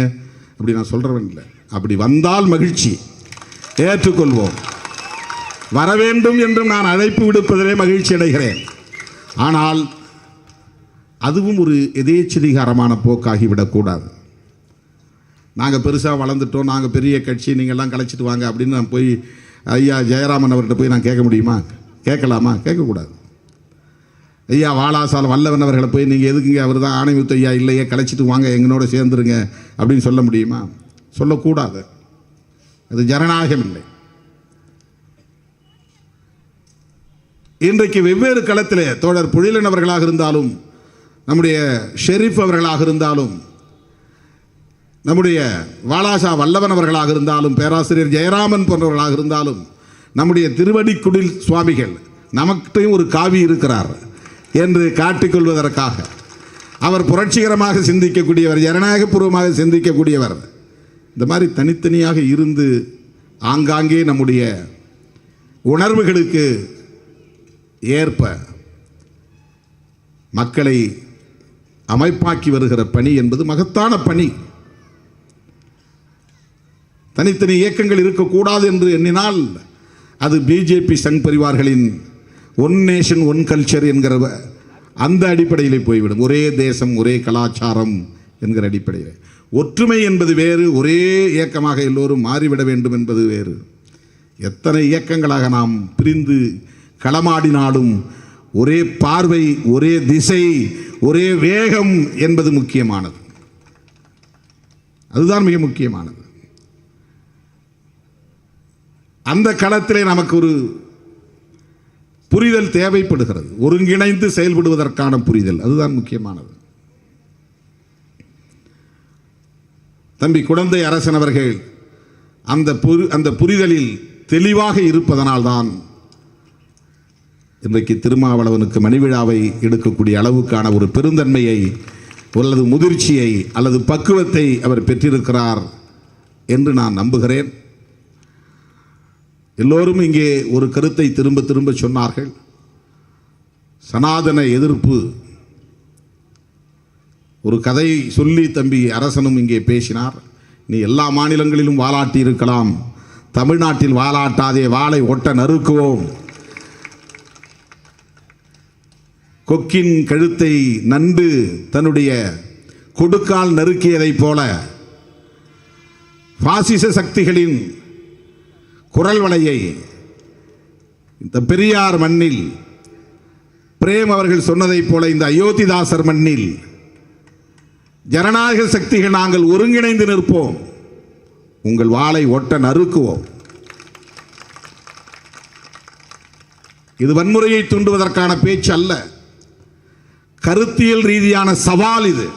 அப்படி நான் சொல்கிறவன் இல்லை. அப்படி வந்தால் மகிழ்ச்சி, ஏற்றுக்கொள்வோம். வர வேண்டும் என்றும் நான் அழைப்பு விடுப்பதிலே மகிழ்ச்சி அடைகிறேன். ஆனால் அதுவும் ஒரு எதேச்சதிகாரமான போக்காகிவிடக்கூடாது. நாங்கள் பெருசாக வளர்ந்துட்டோம், நாங்கள் பெரிய கட்சி, நீங்கள்லாம் கலைச்சிட்டு வாங்க அப்படின்னு நான் போய் ஐயா ஜெயராமன் அவர்கிட்ட போய் நான் கேட்க முடியுமா? கேட்கலாமா? கேட்கக்கூடாது. ஐயா வாலாசால் வல்லவன் அவர்களை போய் நீங்கள் எதுக்குங்க, அவர் தான் ஆணைமுத்து ஐயா இல்லையே, கலைச்சிட்டு வாங்க எங்களோட சேர்ந்துருங்க அப்படின்னு சொல்ல முடியுமா? சொல்லக்கூடாது. அது ஜனநாயகம் இல்லை. இன்றைக்கு வெவ்வேறு களத்திலே தோழர் பொழிலன் அவர்களாக இருந்தாலும், நம்முடைய ஷெரீப் அவர்களாக இருந்தாலும், நம்முடைய வாலாஷா வல்லவன் அவர்களாக இருந்தாலும், பேராசிரியர் ஜெயராமன் போன்றவர்களாக இருந்தாலும், நம்முடைய திருவடிக்குடில் சுவாமிகள் நமக்கிட்டையும் ஒரு காவி இருக்கிறார் என்று காட்டிக்கொள்வதற்காக அவர் புரட்சிகரமாக சிந்திக்கக்கூடியவர், ஜனநாயகபூர்வமாக சிந்திக்கக்கூடியவர். இந்த மாதிரி தனித்தனியாக இருந்து ஆங்காங்கே நம்முடைய உணர்வுகளுக்கு ஏற்ப மக்களை அமைப்பாக்கி வருகிற பணி என்பது மகத்தான பணி. தனித்தனி இயக்கங்கள் இருக்கக்கூடாது என்று எண்ணினால் அது பிஜேபி சங் பரிவார்களின் ஒன் நேஷன் ஒன் கல்ச்சர் என்கிற அந்த அடிப்படையில் போய்விடும். ஒரே தேசம் ஒரே கலாச்சாரம் என்கிற அடிப்படையில். ஒற்றுமை என்பது வேறு, ஒரே இயக்கமாக எல்லோரும் மாறிவிட வேண்டும் என்பது வேறு. எத்தனை இயக்கங்களாக நாம் பிரிந்து களமாடினாலும் ஒரே பார்வை, ஒரே திசை, ஒரே வேகம் என்பது முக்கியமானது. அதுதான் மிக முக்கியமானது. அந்த களத்திலே நமக்கு ஒரு புரிதல் தேவைப்படுகிறது. ஒருங்கிணைந்து செயல்படுவதற்கான புரிதல் அதுதான் முக்கியமானது. தம்பி குடந்தை அரசன் அவர்கள் அந்த புரிதலில் தெளிவாக இருப்பதனால்தான் இன்றைக்கு திருமாவளவனுக்கு மணிவிழாவை எடுக்கக்கூடிய அளவுக்கான ஒரு பெருந்தன்மையை அல்லது முதிர்ச்சியை அல்லது பக்குவத்தை அவர் பெற்றிருக்கிறார் என்று நான் நம்புகிறேன். எல்லோரும் இங்கே ஒரு கருத்தை திரும்ப திரும்ப சொன்னார்கள். சனாதன எதிர்ப்பு ஒரு கதை சொல்லி தம்பி அரசனும் இங்கே பேசினார். நீ எல்லா மாநிலங்களிலும் வாலாட்டி இருக்கலாம், தமிழ்நாட்டில் வாலாட்டாதே, வாளை ஒட்ட நறுக்குவோம். கொக்கின் கழுத்தை நண்டு தன்னுடைய கொடுக்கால் நறுக்கியதைப் போல பாசிச சக்திகளின் குரல் வலையை இந்த பெரியார் மண்ணில், பிரேம் அவர்கள் சொன்னதைப் போல இந்த அயோத்திதாசர் மண்ணில் ஜனநாயக சக்திகள் நாங்கள் ஒருங்கிணைந்து நிற்போம், உங்கள் வாளை ஒட்ட நறுக்குவோம். இது வன்முறையை தூண்டுவதற்கான பேச்சு அல்ல, கருத்தியல் ரீதியான சவால் இது.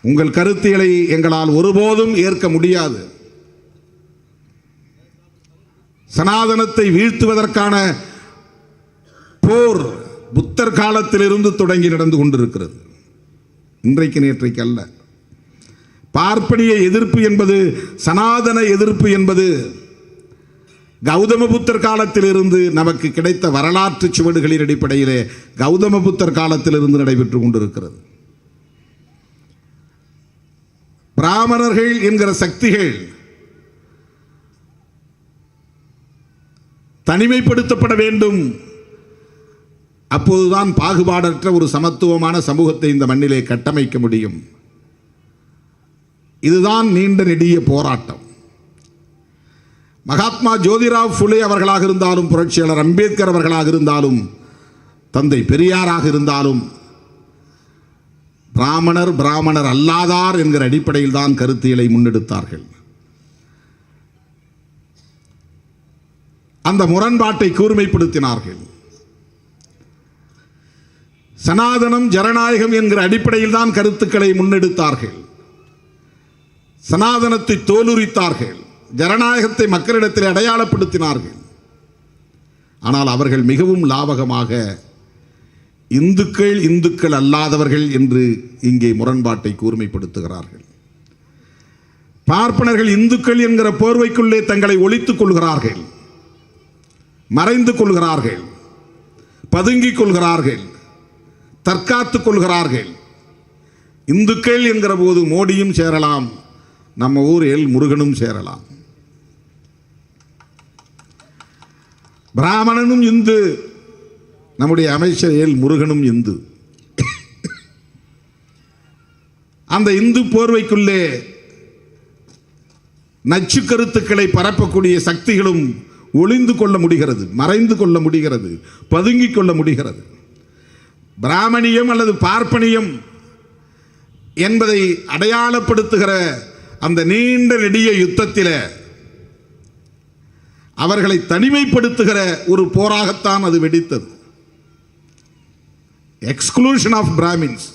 உங்கள் கருத்தியலை எங்களால் ஒருபோதும் ஏற்க முடியாது. சனாதனத்தை வீழ்த்துவதற்கான போர் புத்தர் காலத்திலிருந்து தொடங்கி நடந்து கொண்டிருக்கிறது. இன்றைக்கு நேற்றைக்கு அல்ல. பார்ப்பனிய எதிர்ப்பு என்பது, சனாதன எதிர்ப்பு என்பது கௌதம புத்தர் காலத்திலிருந்து நமக்கு கிடைத்த வரலாற்று சுவடுகளின் அடிப்படையிலே கௌதம புத்தர் காலத்திலிருந்து நடைபெற்றுக் கொண்டிருக்கிறது. பிராமணர்கள் என்கிற சக்திகள் தனிமைப்படுத்தப்பட வேண்டும். அப்போதுதான் பாகுபாடற்ற ஒரு சமத்துவமான சமூகத்தை இந்த மண்ணிலே கட்டமைக்க முடியும். இதுதான் நீண்ட நெடிய போராட்டம். மகாத்மா ஜோதிராவ் ஃபுலே அவர்களாக இருந்தாலும், புரட்சியாளர் அம்பேத்கர் அவர்களாக இருந்தாலும், தந்தை பெரியாராக இருந்தாலும், பிராமணர் அல்லாதார் என்கிற அடிப்படையில் தான் கருத்தியலை முன்னெடுத்தார்கள். அந்த முரண்பாட்டை கூர்மைப்படுத்தினார்கள். சனாதனம் ஜனநாயகம் என்கிற அடிப்படையில் தான் கருத்துக்களை முன்னெடுத்தார்கள். சனாதனத்தை தோலுரித்தார்கள், ஜனநாயகத்தை மக்களிடத்தில் அடையாளப்படுத்தினார்கள். ஆனால் அவர்கள் மிகவும் லாபகமாக இந்துக்கள் அல்லாதவர்கள் என்று இங்கே முரண்பாட்டை கூர்மைப்படுத்துகிறார்கள். பார்ப்பனர்கள் இந்துக்கள் என்கிற போர்வைக்குள்ளே தங்களை ஒளித்துக் கொள்கிறார்கள், மறைந்து கொள்கிறார்கள், பதுங்கிக் கொள்கிறார்கள், தற்காத்துக் கொள்கிறார்கள். இந்துக்கள் என்கிற போது மோடியும் சேரலாம், நம்ம ஊரில் முருகனும் சேரலாம். பிராமணனும் இந்து, நம்முடைய அமைச்சர் முருகனும் இந்து. அந்த இந்து போர்வைக்குள்ளே நச்சு கருத்துக்களை பரப்பக்கூடிய சக்திகளும் ஒளிந்து கொள்ள முடிகிறது, மறைந்து கொள்ள முடிகிறது, பதுங்கிக் கொள்ள முடிகிறது. பிராமணியம் அல்லது பார்ப்பனியம் என்பதை அடையாளப்படுத்துகிற அந்த நீண்ட நெடிய யுத்தத்தில் அவர்களை தனிமைப்படுத்துகிற ஒரு போராகத்தான் அது வெடித்தது. எக்ஸ்க்ளூஷன் ஆஃப் பிராமின்ஸ்,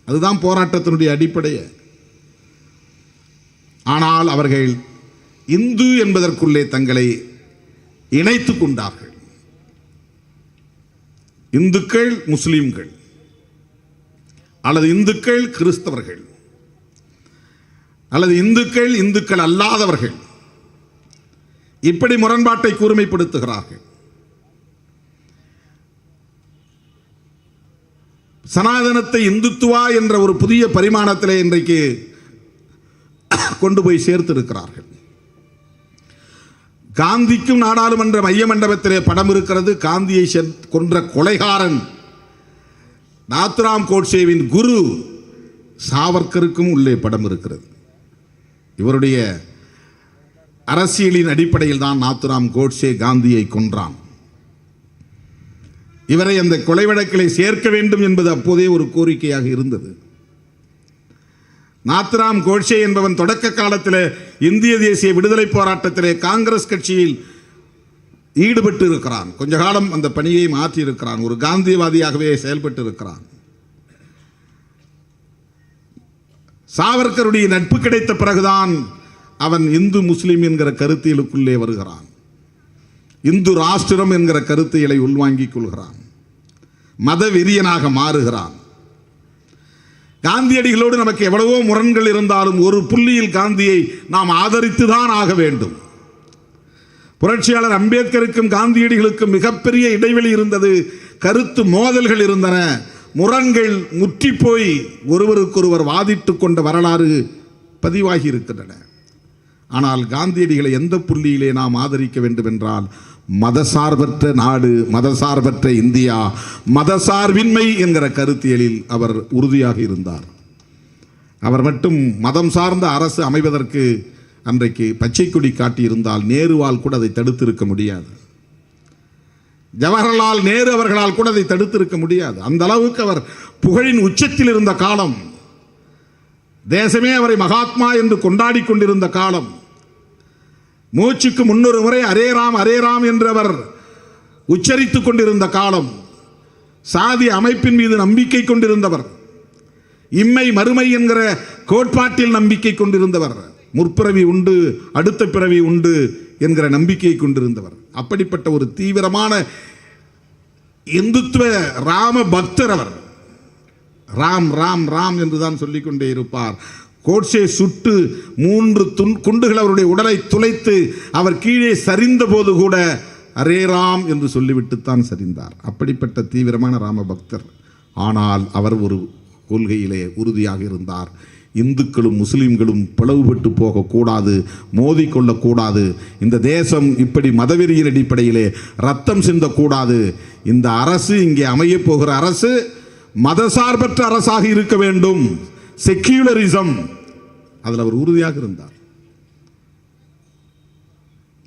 அதுதான் போராட்டத்தினுடைய அடிப்படையே. ஆனால் அவர்கள் இந்து என்பதற்குள்ளே தங்களை இணைத்துக் கொண்டார்கள். இந்துக்கள் முஸ்லிம்கள், அல்லது இந்துக்கள் கிறிஸ்தவர்கள், அல்லது இந்துக்கள் இந்துக்கள் அல்லாதவர்கள், இப்படி முரண்பாட்டை கூர்மைப்படுத்துகிறார்கள். சனாதனத்தை இந்துத்துவா என்ற ஒரு புதிய பரிமாணத்திலே இன்றைக்கு கொண்டு போய் சேர்த்திருக்கிறார்கள். காந்திக்கும் நாடாளுமன்ற மைய மண்டபத்திலே படம் இருக்கிறது. காந்தியை கொன்ற கொலைகாரன் நாத்துராம் கோட்சேவின் குரு சாவர்கருக்கும் உள்ளே படம் இருக்கிறது. இவருடைய அரசியலின் அடிப்படையில் தான் நாத்துராம் கோட்சே காந்தியை கொன்றான். இவரை அந்த கொலை வழக்கிலே சேர்க்க வேண்டும் என்பது அப்போதே ஒரு கோரிக்கையாக இருந்தது. நாத்துராம் கோட்சே என்பவன் தொடக்க காலத்தில் இந்திய தேசிய விடுதலை போராட்டத்திலே காங்கிரஸ் கட்சியில் ஈடுபட்டு இருக்கிறான். கொஞ்ச காலம் அந்த பணியை மாற்றி இருக்கிறான். ஒரு காந்தியவாதியாகவே செயல்பட்டு இருக்கிறான். சாவர்கருடைய நட்பு கிடைத்த பிறகுதான் அவன் இந்து முஸ்லிம் என்கிற கருத்தியலுக்குள்ளே வருகிறான். இந்து ராஷ்டிரம் என்கிற கருத்தியலை உள்வாங்கிக் கொள்கிறான். மத வெறியனாக மாறுகிறான். காந்தியடிகளோடு நமக்கு எவ்வளவோ முரண்கள் இருந்தாலும் ஒரு புள்ளியில் காந்தியை நாம் ஆதரித்துதான் ஆக வேண்டும். புரட்சியாளர் அம்பேத்கருக்கும் காந்தியடிகளுக்கும் மிகப்பெரிய இடைவெளி இருந்தது. கருத்து மோதல்கள் இருந்தன. முரண்கள் முற்றி போய் ஒருவருக்கொருவர் வாதிட்டு கொண்ட வரலாறு பதிவாகி இருக்கின்றன. ஆனால் காந்தியடிகளை எந்த புள்ளியிலே நாம் ஆதரிக்க வேண்டும் என்றால், மதசார்பற்ற நாடு, மதசார்பற்ற இந்தியா, மதசார்பின்மை என்கிற கருத்தியலில் அவர் உறுதியாக இருந்தார். அவர் மட்டும் மதம் சார்ந்த அரசு அமைவதற்கு அன்றைக்கு பச்சை கொடி காட்டியிருந்தால் நேருவால் கூட அதை தடுத்திருக்க முடியாது. ஜவஹர்லால் நேரு அவர்களால் கூட அதை தடுத்திருக்க முடியாது. அந்த அளவுக்கு அவர் புகழின் உச்சத்தில் இருந்த காலம். தேசமே அவரை மகாத்மா என்று கொண்டாடி கொண்டிருந்த காலம். மூச்சுக்கு 300 முறை அரே ராம் அரே ராம் என்று அவர் உச்சரித்துக் கொண்டிருந்த காலம். சாதி அமைப்பின் மீது நம்பிக்கை கொண்டிருந்தவர். இம்மை மறுமை என்கிற கோட்பாட்டில் நம்பிக்கை கொண்டிருந்தவர். முற்பிறவி உண்டு, அடுத்த பிறவி உண்டு என்கிற நம்பிக்கையை கொண்டிருந்தவர். அப்படிப்பட்ட ஒரு தீவிரமான இந்துத்துவ ராம பக்தர் அவர். ராம் ராம் ராம் என்றுதான் சொல்லிக்கொண்டே இருப்பார். கோட்சே சுட்டு 3 குண்டுகள் அவருடைய உடலை துளைத்து அவர் கீழே சரிந்த போது கூட அரே ராம் என்று சொல்லிவிட்டுத்தான் சரிந்தார். அப்படிப்பட்ட தீவிரமான ராம பக்தர். ஆனால் அவர் ஒரு கொள்கையிலே உறுதியாக இருந்தார். இந்துக்களும் முஸ்லிம்களும் பிளவுபட்டு போகக்கூடாது, மோதிக்கொள்ளக்கூடாது. இந்த தேசம் இப்படி மதவெறியின் அடிப்படையிலே ரத்தம் சிந்தக்கூடாது. இந்த அரசு, இங்கே அமையப் போகிற அரசு மதசார்பற்ற அரசாக இருக்க வேண்டும். செக்யூலரிசம், அதில் அவர் உறுதியாக இருந்தார்.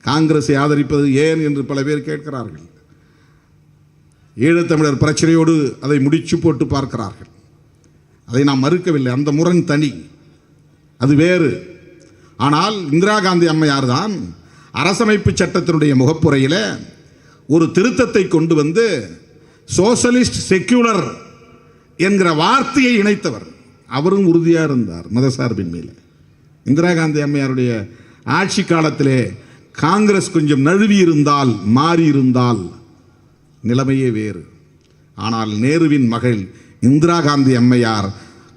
காங்கிரஸை ஆதரிப்பது ஏன் என்று பல பேர் கேட்கிறார்கள். ஈழத்தமிழர் பிரச்சனையோடு அதை முடிச்சு போட்டு பார்க்கிறார்கள். அதை நாம் மறுக்கவில்லை. அந்த முரண் தனி, அது வேறு. ஆனால் இந்திரா காந்தி அம்மையார் தான் அரசமைப்பு சட்டத்தினுடைய முகப்புரையில் ஒரு திருத்தத்தை கொண்டு வந்து சோசலிஸ்ட் செக்யூலர் என்கிற வார்த்தையை இணைத்தவர். அவரும் உறுதியாக இருந்தார் மதசார்பின்மையில். இந்திரா காந்தி அம்மையாருடைய ஆட்சி காலத்திலே காங்கிரஸ் கொஞ்சம் நழுவி இருந்தால், மாறி இருந்தால் நிலைமையே வேறு. ஆனால் நேருவின் மகள் இந்திரா காந்தி அம்மையார்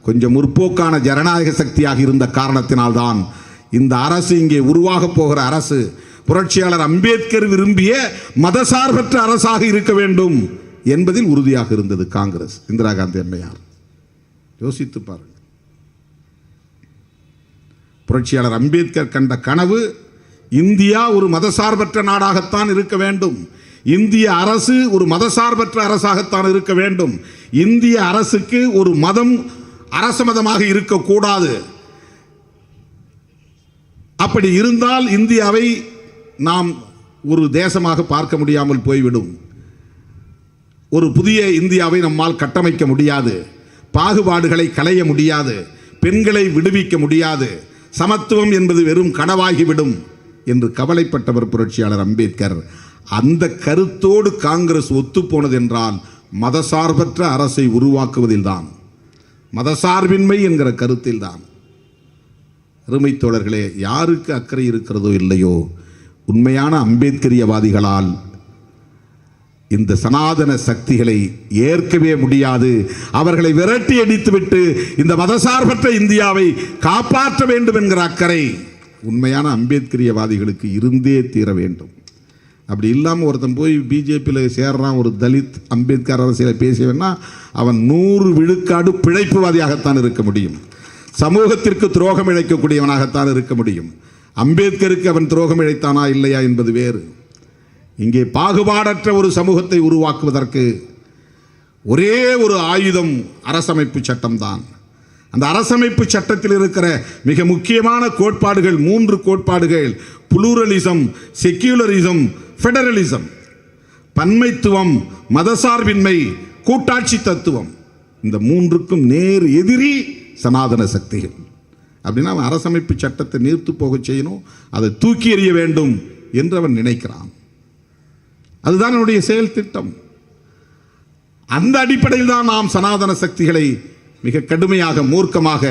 கொஞ்சம் முற்போக்கான ஜனநாயக சக்தியாக இருந்த காரணத்தினால்தான் இந்த அரசு, இங்கே உருவாக போகிற அரசு, புரட்சியாளர் அம்பேத்கர் விரும்பிய மதசார்பற்ற அரசாக இருக்க வேண்டும் என்பதில் உறுதியாக இருந்தது காங்கிரஸ், இந்திரா காந்தி அம்மையார். யோசித்து பாருங்கள். புரட்சியாளர் அம்பேத்கர் கண்ட கனவு இந்தியா ஒரு மதசார்பற்ற நாடாகத்தான் இருக்க வேண்டும். இந்திய அரசு ஒரு மதசார்பற்ற அரசாகத்தான் இருக்க வேண்டும். இந்திய அரசுக்கு ஒரு மதம் அரச மதமாக இருக்கக்கூடாது. அப்படி இருந்தால் இந்தியாவை நாம் ஒரு தேசமாக பார்க்க முடியாமல் போய்விடும். ஒரு புதிய இந்தியாவை நம்மால் கட்டமைக்க முடியாது. பாகுபாடுகளை களைய முடியாது. பெண்களை விடுவிக்க முடியாது. சமத்துவம் என்பது வெறும் கனவாகிவிடும் என்று கவலைப்பட்டவர் புரட்சியாளர் அம்பேத்கர். அந்த கருத்தோடு காங்கிரஸ் ஒத்துப்போனது என்றால் மதசார்பற்ற அரசை உருவாக்குவதில்தான், மதசார்பின்மை என்கிற கருத்தில்தான். அருமை தோழர்களே, யாருக்கு அக்கறை இருக்கிறதோ இல்லையோ, உண்மையான அம்பேத்கரியவாதிகளால் இந்த சனாதன சக்திகளை ஏற்கவே முடியாது. அவர்களை விரட்டி அடித்துவிட்டு இந்த மதசார்பற்ற இந்தியாவை காப்பாற்ற வேண்டும் என்கிற அக்கறை உண்மையான அம்பேத்கரியவாதிகளுக்கு இருந்தே தீர வேண்டும். அப்படி இல்லாமல் ஒருத்தன் போய் பிஜேபியில் சேர்றான், ஒரு தலித் அம்பேத்கர் அரசியலை பேசியவன்னா அவன் 100 விழுக்காடு பிழைப்புவாதியாகத்தான் இருக்க முடியும், சமூகத்திற்கு துரோகம் இழைக்கக்கூடியவனாகத்தான் இருக்க முடியும். அம்பேத்கருக்கு அவன் துரோகம் இழைத்தானா இல்லையா என்பது வேறு. இங்கே பாகுபாடற்ற ஒரு சமூகத்தை உருவாக்குவதற்கு ஒரே ஒரு ஆயுதம் அரசமைப்பு சட்டம்தான். அந்த அரசமைப்பு சட்டத்தில் இருக்கிற மிக முக்கியமான கோட்பாடுகள் 3 கோட்பாடுகள்: புளூரலிசம், செக்யூலரிசம், ஃபெடரலிசம். பன்மைத்துவம், மதசார்பின்மை, கூட்டாட்சி தத்துவம். இந்த 3க்கும் நேர் எதிரி சனாதன சக்திகள். அப்படின்னா அவன் அரசமைப்பு சட்டத்தை நீர்த்து போக செய்யணும், அதை தூக்கி எறிய வேண்டும் என்று அவன் நினைக்கிறான். அதுதான் அவனுடைய செயல் திட்டம். அந்த அடிப்படையில் தான் நாம் சனாதன சக்திகளை மிக கடுமையாக மூர்க்கமாக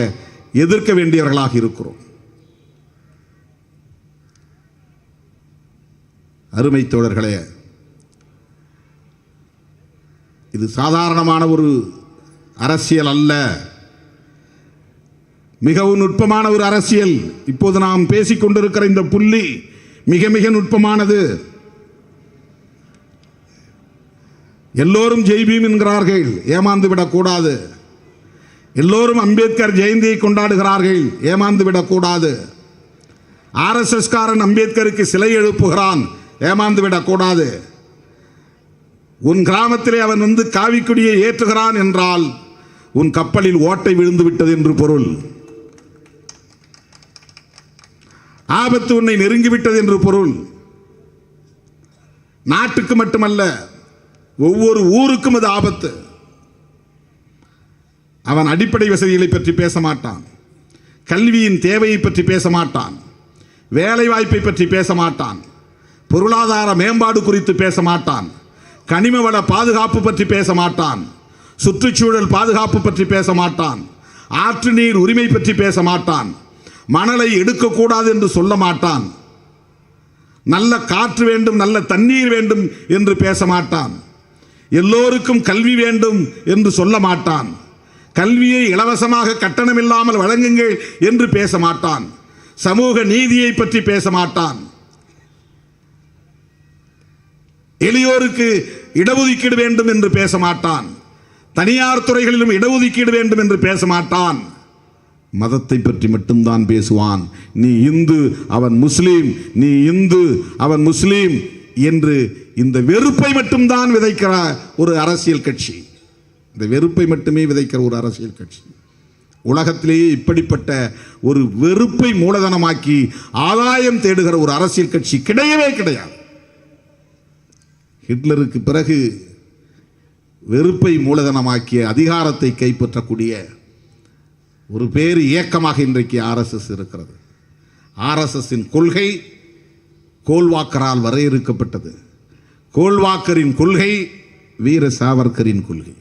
எதிர்க்க வேண்டியவர்களாக இருக்கிறோம். அருமை தோழர்களே, இது சாதாரணமான ஒரு அரசியல் அல்ல, மிகவும் நுட்பமான ஒரு அரசியல். இப்போது நாம் பேசிக்கொண்டிருக்கிற இந்த புள்ளி மிக மிக நுட்பமானது. எல்லோரும் ஜெய்பீம் என்கிறார்கள், ஏமாந்து விடக்கூடாது. எல்லோரும் அம்பேத்கர் ஜெயந்தியை கொண்டாடுகிறார்கள், ஏமாந்து விடக்கூடாது. RSS காரன் அம்பேத்கருக்கு சிலை எழுப்புகிறான், ஏமாந்து விடக்கூடாது. உன் கிராமத்திலே அவன் வந்து காவிக்குடியை ஏற்றுகிறான் என்றால் உன் கப்பலில் ஓட்டை விழுந்து விட்டது என்று பொருள். ஆபத்து உன்னை நெருங்கிவிட்டது என்று பொருள். நாட்டுக்கு மட்டுமல்ல, ஒவ்வொரு ஊருக்கும் அது ஆபத்து. அவன் அடிப்படை வசதிகளை பற்றி பேச மாட்டான், கல்வியின் தேவையை பற்றி பேச மாட்டான், வேலை வாய்ப்பை பற்றி பேச மாட்டான், பொருளாதார மேம்பாடு குறித்து பேச மாட்டான், கனிம வள பாதுகாப்பு பற்றி பேச மாட்டான், சுற்றுச்சூழல் பாதுகாப்பு பற்றி பேச மாட்டான், ஆற்று நீர் உரிமை பற்றி பேச மாட்டான், மணலை எடுக்கக்கூடாது என்று சொல்ல மாட்டான், நல்ல காற்று வேண்டும், நல்ல தண்ணீர் வேண்டும் என்று பேச மாட்டான், எல்லோருக்கும் கல்வி வேண்டும் என்று சொல்ல மாட்டான், கல்வியை இலவசமாக கட்டணமில்லாமல் வழங்குங்கள் என்று பேச மாட்டான், சமூக நீதியை பற்றி பேச மாட்டான், எளியோருக்கு இடஒதுக்கீடு வேண்டும் என்று பேச மாட்டான், தனியார் துறைகளிலும் இடஒதுக்கீடு வேண்டும் என்று பேச மாட்டான். மதத்தை பற்றி மட்டும்தான் பேசுவான். நீ இந்து, அவன் முஸ்லீம், நீ இந்து, அவன் முஸ்லீம் என்று இந்த வெறுப்பை மட்டும்தான் விதைக்கிற ஒரு அரசியல் கட்சி, இந்த வெறுப்பை மட்டுமே விதைக்கிற ஒரு அரசியல் கட்சி. உலகத்திலேயே இப்படிப்பட்ட ஒரு வெறுப்பை மூலதனமாக்கி ஆதாயம் தேடுகிற ஒரு அரசியல் கட்சி கிடையவே கிடையாது. ஹிட்லருக்கு பிறகு வெறுப்பை மூலதனமாக்கிய அதிகாரத்தை கைப்பற்றக்கூடிய ஒரு பேர் இயக்கமாக இன்றைக்கு RSS இருக்கிறது. RSSின் கொள்கை கோல்வாக்கரால் வரையறுக்கப்பட்டது. கோல்வாக்கரின் கொள்கை வீர சாவர்கரின் கொள்கை.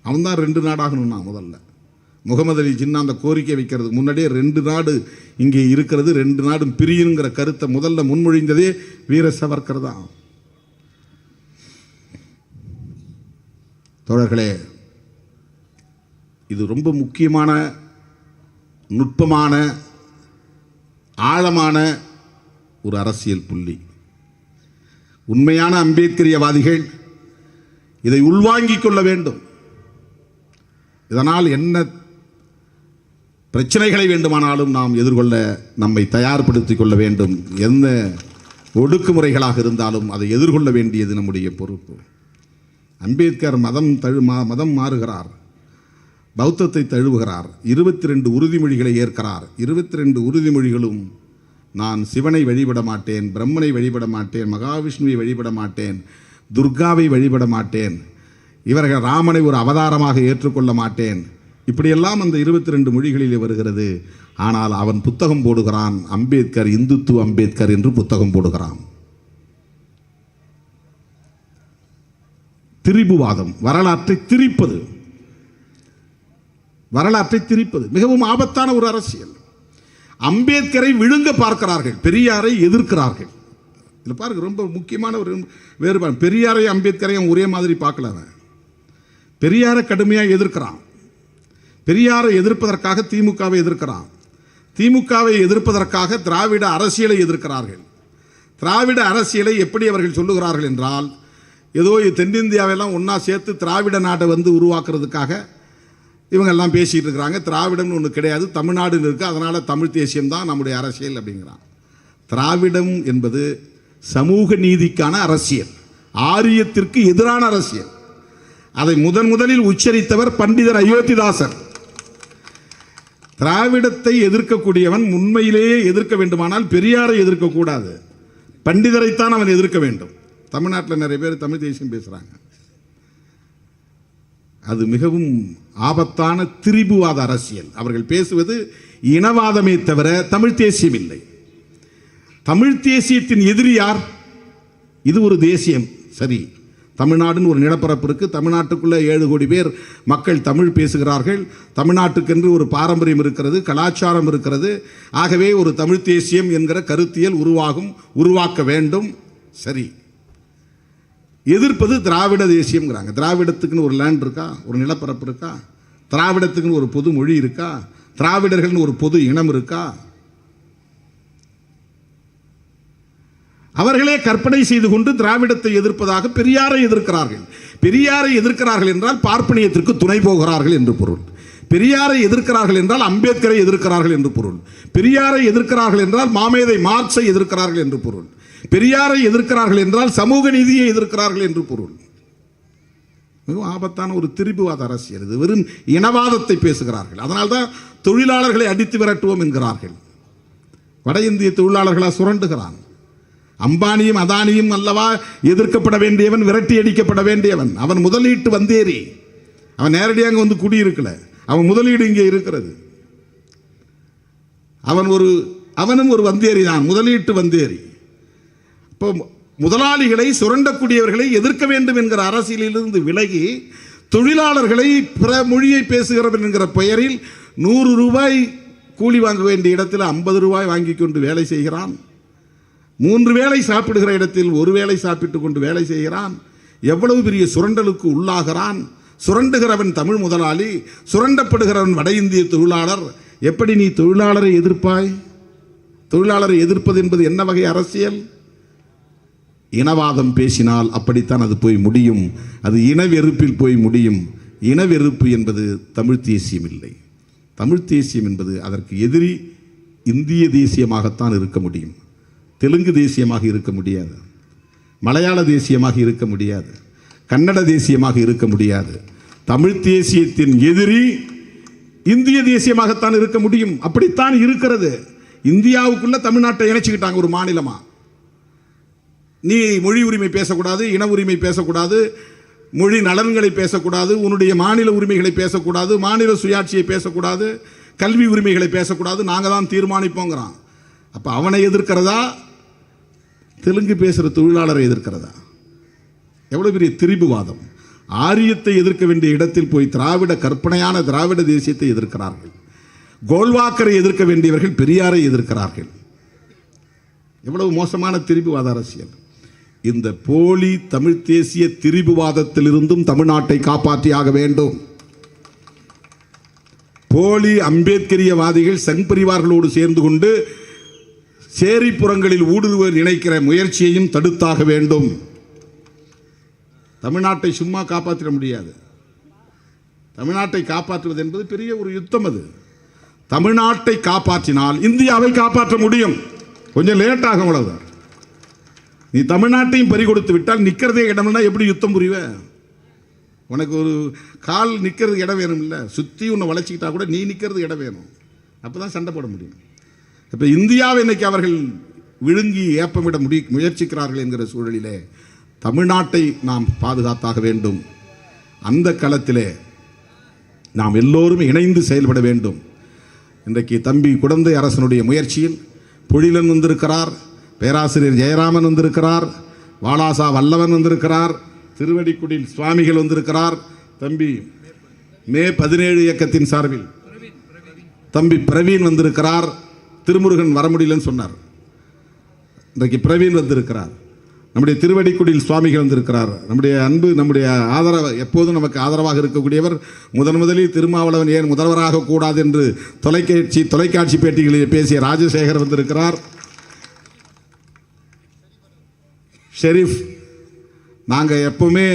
அவன் தான் 2 நாடாகணும்னா முதல்ல முகமது அலி ஜின்னா அந்த கோரிக்கை வைக்கிறதுக்கு முன்னாடியே 2 நாடு இங்கே இருக்கிறது, 2 நாடும் பிரியுங்கிற கருத்தை முதல்ல முன்மொழிந்ததே வீர சாவர்கர் தான். தோழர்களே, இது ரொம்ப முக்கியமான, நுட்பமான, ஆழமான ஒரு அரசியல் புள்ளி. உண்மையான அம்பேத்கரியவாதிகள் இதை உள்வாங்கிக் கொள்ள வேண்டும். இதனால் என்ன பிரச்சனைகளை வேண்டுமானாலும் நாம் எதிர்கொள்ள நம்மை தயார்படுத்திக் கொள்ள வேண்டும். எந்த ஒடுக்குமுறைகளாக இருந்தாலும் அதை எதிர்கொள்ள வேண்டியது நம்முடைய பொறுப்பு. அம்பேத்கர் மதம் மாறுகிறார், பௌத்தத்தை தழுவுகிறார், 22 உறுதிமொழிகளை ஏற்கிறார். 22 உறுதிமொழிகளும் நான் சிவனை வழிபட மாட்டேன், பிரம்மனை வழிபட மாட்டேன், மகாவிஷ்ணுவை வழிபட மாட்டேன், துர்காவை வழிபட மாட்டேன், இவர்கள் ராமனை ஒரு அவதாரமாக ஏற்றுக்கொள்ள மாட்டேன் இப்படியெல்லாம் அந்த 22 மொழிகளிலே வருகிறது. ஆனால் அவன் புத்தகம் போடுகிறான், அம்பேத்கர் இந்துத்துவ அம்பேத்கர் என்று புத்தகம் போடுகிறான். திரிபுவாதம், வரலாற்றை திரிப்பது மிகவும் ஆபத்தான ஒரு அரசியல். அம்பேத்கரை விழுங்க பார்க்கிறார்கள், பெரியாரை எதிர்க்கிறார்கள். இதில் பாருங்க, ரொம்ப முக்கியமான ஒரு வேறுபாடு. பெரியாரையும் அம்பேத்கரையும் ஒரே மாதிரி பார்க்கல. பெரியாரை கடுமையாக எதிர்க்கிறான். பெரியாரை எதிர்ப்பதற்காக திமுகவை எதிர்க்கிறான். திமுகவை எதிர்ப்பதற்காக திராவிட அரசியலை எதிர்க்கிறார்கள். திராவிட அரசியலை எப்படி அவர்கள் சொல்லுகிறார்கள் என்றால், ஏதோ தென்னிந்தியாவெல்லாம் ஒன்றா சேர்த்து திராவிட நாட்டை உருவாக்குறதுக்காக இவங்கெல்லாம் பேசிகிட்டு இருக்கிறாங்க. திராவிடம்னு ஒன்று கிடையாது, தமிழ்நாடுன்னு இருக்குது, அதனால் தமிழ் தேசியம் தான் நம்முடைய அரசியல் அப்படிங்கிறான். திராவிடம் என்பது சமூக நீதிக்கான அரசியல், ஆரியத்திற்கு எதிரான அரசியல். அதை முதலில் உச்சரித்தவர் பண்டிதர் அயோத்திதாசர். திராவிடத்தை எதிர்க்கக்கூடியவன் உண்மையிலேயே எதிர்க்க வேண்டுமானால் பெரியாரை எதிர்க்கக்கூடாது, பண்டிதரைத்தான் அவன் எதிர்க்க வேண்டும். தமிழ்நாட்டில் நிறைய பேர் தமிழ் தேசியம் பேசுகிறாங்க. அது மிகவும் ஆபத்தான திரிபுவாத அரசியல். அவர்கள் பேசுவது இனவாதமே தவிர தமிழ் தேசியம் இல்லை. தமிழ் தேசியத்தின் எதிரி யார்? இது ஒரு தேசியம், சரி. தமிழ்நாடுன்னு ஒரு நிலப்பரப்பு இருக்குது, தமிழ்நாட்டுக்குள்ளே 7 கோடி பேர் மக்கள் தமிழ் பேசுகிறார்கள். தமிழ்நாட்டுக்கென்று ஒரு பாரம்பரியம் இருக்கிறது, கலாச்சாரம் இருக்கிறது. ஆகவே ஒரு தமிழ் தேசியம் என்கிற கருத்தியல் உருவாக்க வேண்டும், சரி. எதிர்ப்பது திராவிட தேசியம்ங்கிறாங்க. திராவிடத்துக்குன்னு ஒரு லேண்ட் இருக்கா, ஒரு நிலப்பரப்பு இருக்கா? திராவிடத்துக்குன்னு ஒரு பொது மொழி இருக்கா? திராவிடர்கள்னு ஒரு பொது இனம் இருக்கா? அவர்களே கற்பனை செய்து கொண்டு திராவிடத்தை எதிர்ப்பதாக பெரியாரை எதிர்க்கிறார்கள். பெரியாரை எதிர்க்கிறார்கள் என்றால் பார்ப்பனியத்திற்கு துணை போகிறார்கள் என்று பொருள். பெரியாரை எதிர்க்கிறார்கள் என்றால் அம்பேத்கரை எதிர்க்கிறார்கள் என்று பொருள். பெரியாரை எதிர்க்கிறார்கள் என்றால் மாமேதை மார்க்ஸை எதிர்க்கிறார்கள் என்று பொருள். பெரியாரை எதிர்க்கிறார்கள் என்றால் சமூக நீதியை எதிர்க்கிறார்கள் என்று பொருள். மிகவும் ஆபத்தான ஒரு திரிபுவாத அரசியல். இது வெறும் இனவாதத்தை பேசுகிறார்கள். அதனால்தான் தொழிலாளர்களை அடித்து விரட்டுவோம் என்கிறார்கள். வட இந்திய தொழிலாளர்களா சுரண்டுகிறான். அம்பானியும் அதானியும் அல்லவா எதிர்க்கப்பட வேண்டியவன், விரட்டி அடிக்கப்பட வேண்டியவன். அவன் முதலீட்டு வந்தேறி, அவன் நேரடியாக குடியிருக்கல, அவன் முதலீடு இங்கே இருக்கிறது. அவனும் ஒரு வந்தேறி தான், முதலீட்டு வந்தேறி. இப்போ முதலாளிகளை சுரண்டக்கூடியவர்களை எதிர்க்க வேண்டும் என்கிற அரசியலிலிருந்து விலகி தொழிலாளர்களை பிற மொழியை பேசுகிறவன் என்கிற பெயரில் 100 ரூபாய் கூலி வாங்க வேண்டிய இடத்தில் 50 ரூபாய் வாங்கி கொண்டு வேலை செய்கிறான். 3 வேளை சாப்பிடுகிற இடத்தில் 1 வேளை சாப்பிட்டு கொண்டு வேலை செய்கிறான். எவ்வளவு பெரிய சுரண்டலுக்கு உள்ளாகிறான். சுரண்டுகிறவன் தமிழ் முதலாளி, சுரண்டப்படுகிறவன் வட இந்திய தொழிலாளர். எப்படி நீ தொழிலாளரை எதிர்ப்பாய்? தொழிலாளரை எதிர்ப்பது என்பது என்ன வகை அரசியல்? இனவாதம் பேசினால் அப்படித்தான் அது போய் முடியும். அது இனவெறுப்பில் போய் முடியும். இனவெறுப்பு என்பது தமிழ் தேசியம் இல்லை. தமிழ் தேசியம் என்பது அதற்கு எதிரி இந்திய தேசியமாகத்தான் இருக்க முடியும். தெலுங்கு தேசியமாக இருக்க முடியாது, மலையாள தேசியமாக இருக்க முடியாது, கன்னட தேசியமாக இருக்க முடியாது. தமிழ் தேசியத்தின் எதிரி இந்திய தேசியமாகத்தான் இருக்க முடியும். அப்படித்தான் இருக்கிறது. இந்தியாவுக்குள்ள தமிழ்நாட்டை இணைச்சிக்கிட்டாங்க ஒரு மாநிலமா. நீ மொழி உரிமை பேசக்கூடாது, இன உரிமை பேசக்கூடாது, மொழி நலன்களை பேசக்கூடாது, உன்னுடைய மாநில உரிமைகளை பேசக்கூடாது, மாநில சுயாட்சியை பேசக்கூடாது, கல்வி உரிமைகளை பேசக்கூடாது, நாங்கள் தான் தீர்மானிப்போங்கிறான். அப்போ அவனை எதிர்க்கிறதா, தெலுங்கு பேசுகிற தொழிலாளரை எதிர்க்கிறதா? எவ்வளோ பெரிய திரிபுவாதம்! ஆரியத்தை எதிர்க்க வேண்டிய இடத்தில் போய் கற்பனையான திராவிட தேசியத்தை எதிர்க்கிறார்கள். கோல்வாக்கரை எதிர்க்க வேண்டியவர்கள் பெரியாரை எதிர்க்கிறார்கள். எவ்வளவு மோசமான திரிபுவாத அரசியல்! இந்த போலி தமிழ் தேசிய திரிபுவாதத்திலிருந்தும் தமிழ்நாட்டை காப்பாற்றியாக வேண்டும். போலி அம்பேத்கரியவாதிகள் சங் பரிவார்களோடு சேர்ந்து கொண்டு சேரிப்புறங்களில் ஊடுருவ நினைக்கிற முயற்சியையும் தடுத்தாக வேண்டும். தமிழ்நாட்டை சும்மா காப்பாற்ற முடியாது. தமிழ்நாட்டை காப்பாற்றுவது என்பது பெரிய ஒரு யுத்தம். அது தமிழ்நாட்டை காப்பாற்றினால் இந்தியாவை காப்பாற்ற முடியும். கொஞ்சம் லேட் ஆகும், அவ்வளவுதான். நீ தமிழ்நாட்டையும் பறிகொடுத்து விட்டால் நிற்கிறதே இடம்னா எப்படி யுத்தம் புரிவ? உனக்கு ஒரு கால் நிற்கிறது இடம் வேணும் இல்லை? சுற்றி உன்னை வளைச்சிக்கிட்டா கூட நீ நிற்கிறது இடம் வேணும். அப்போ தான் சண்டை போட முடியும். இப்போ இந்தியாவை இன்னைக்கு அவர்கள் விழுங்கி ஏப்பமிட முயற்சிக்கிறார்கள் என்கிற சூழலிலே தமிழ்நாட்டை நாம் பாதுகாத்தாக வேண்டும். அந்த களத்திலே நாம் எல்லோரும் இணைந்து செயல்பட வேண்டும். இன்றைக்கு தம்பி குடந்தை அரசனுடைய முயற்சியில் பொழிலன் வந்திருக்கிறார், பேராசிரியர் ஜெயராமன் வந்திருக்கிறார், வாலாசா வல்லவன் வந்திருக்கிறார், திருவடிக்குடில் சுவாமிகள் வந்திருக்கிறார், தம்பி மே 17 இயக்கத்தின் சார்பில் தம்பி பிரவீன் வந்திருக்கிறார். திருமுருகன் வர முடியலன்னு சொன்னார், இன்றைக்கு பிரவீன் வந்திருக்கிறார். நம்முடைய திருவடிக்குடில் சுவாமிகள் வந்திருக்கிறார். நம்முடைய அன்பு, நம்முடைய ஆதரவு, எப்போதும் நமக்கு ஆதரவாக இருக்கக்கூடியவர், முதலில் திருமாவளவன் ஏன் முதல்வராக கூடாது என்று தொலைக்காட்சி பேட்டிகளில் பேசிய ராஜசேகர் வந்திருக்கிறார். ஷெரீப், நாங்கள் எப்பவுமே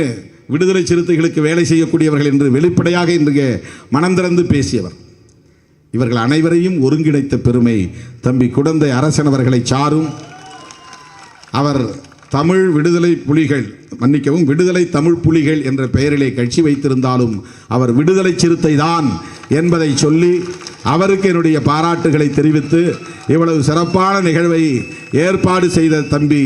விடுதலை சிறுத்தைகளுக்கு வேலை செய்யக்கூடியவர்கள் என்று வெளிப்படையாக இன்றைக்கு மனம் திறந்து பேசியவர். இவர்கள் அனைவரையும் ஒருங்கிணைத்த பெருமை தம்பி குடந்தை அரசன் அவர்களை சாரும். அவர் தமிழ் விடுதலை புலிகள், மன்னிக்கவும், விடுதலை தமிழ் புலிகள் என்ற பெயரிலே கட்சி வைத்திருந்தாலும் அவர் விடுதலை சிறுத்தை தான் என்பதை சொல்லி அவருக்கு என்னுடைய பாராட்டுகளை தெரிவித்து இவ்வளவு சிறப்பான நிகழ்வை ஏற்பாடு செய்த தம்பி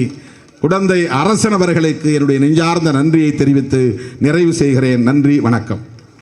குடந்தை அரசன் அவர்களுக்கு என்னுடைய நெஞ்சார்ந்த நன்றியை தெரிவித்து நிறைவு செய்கிறேன். நன்றி, வணக்கம்.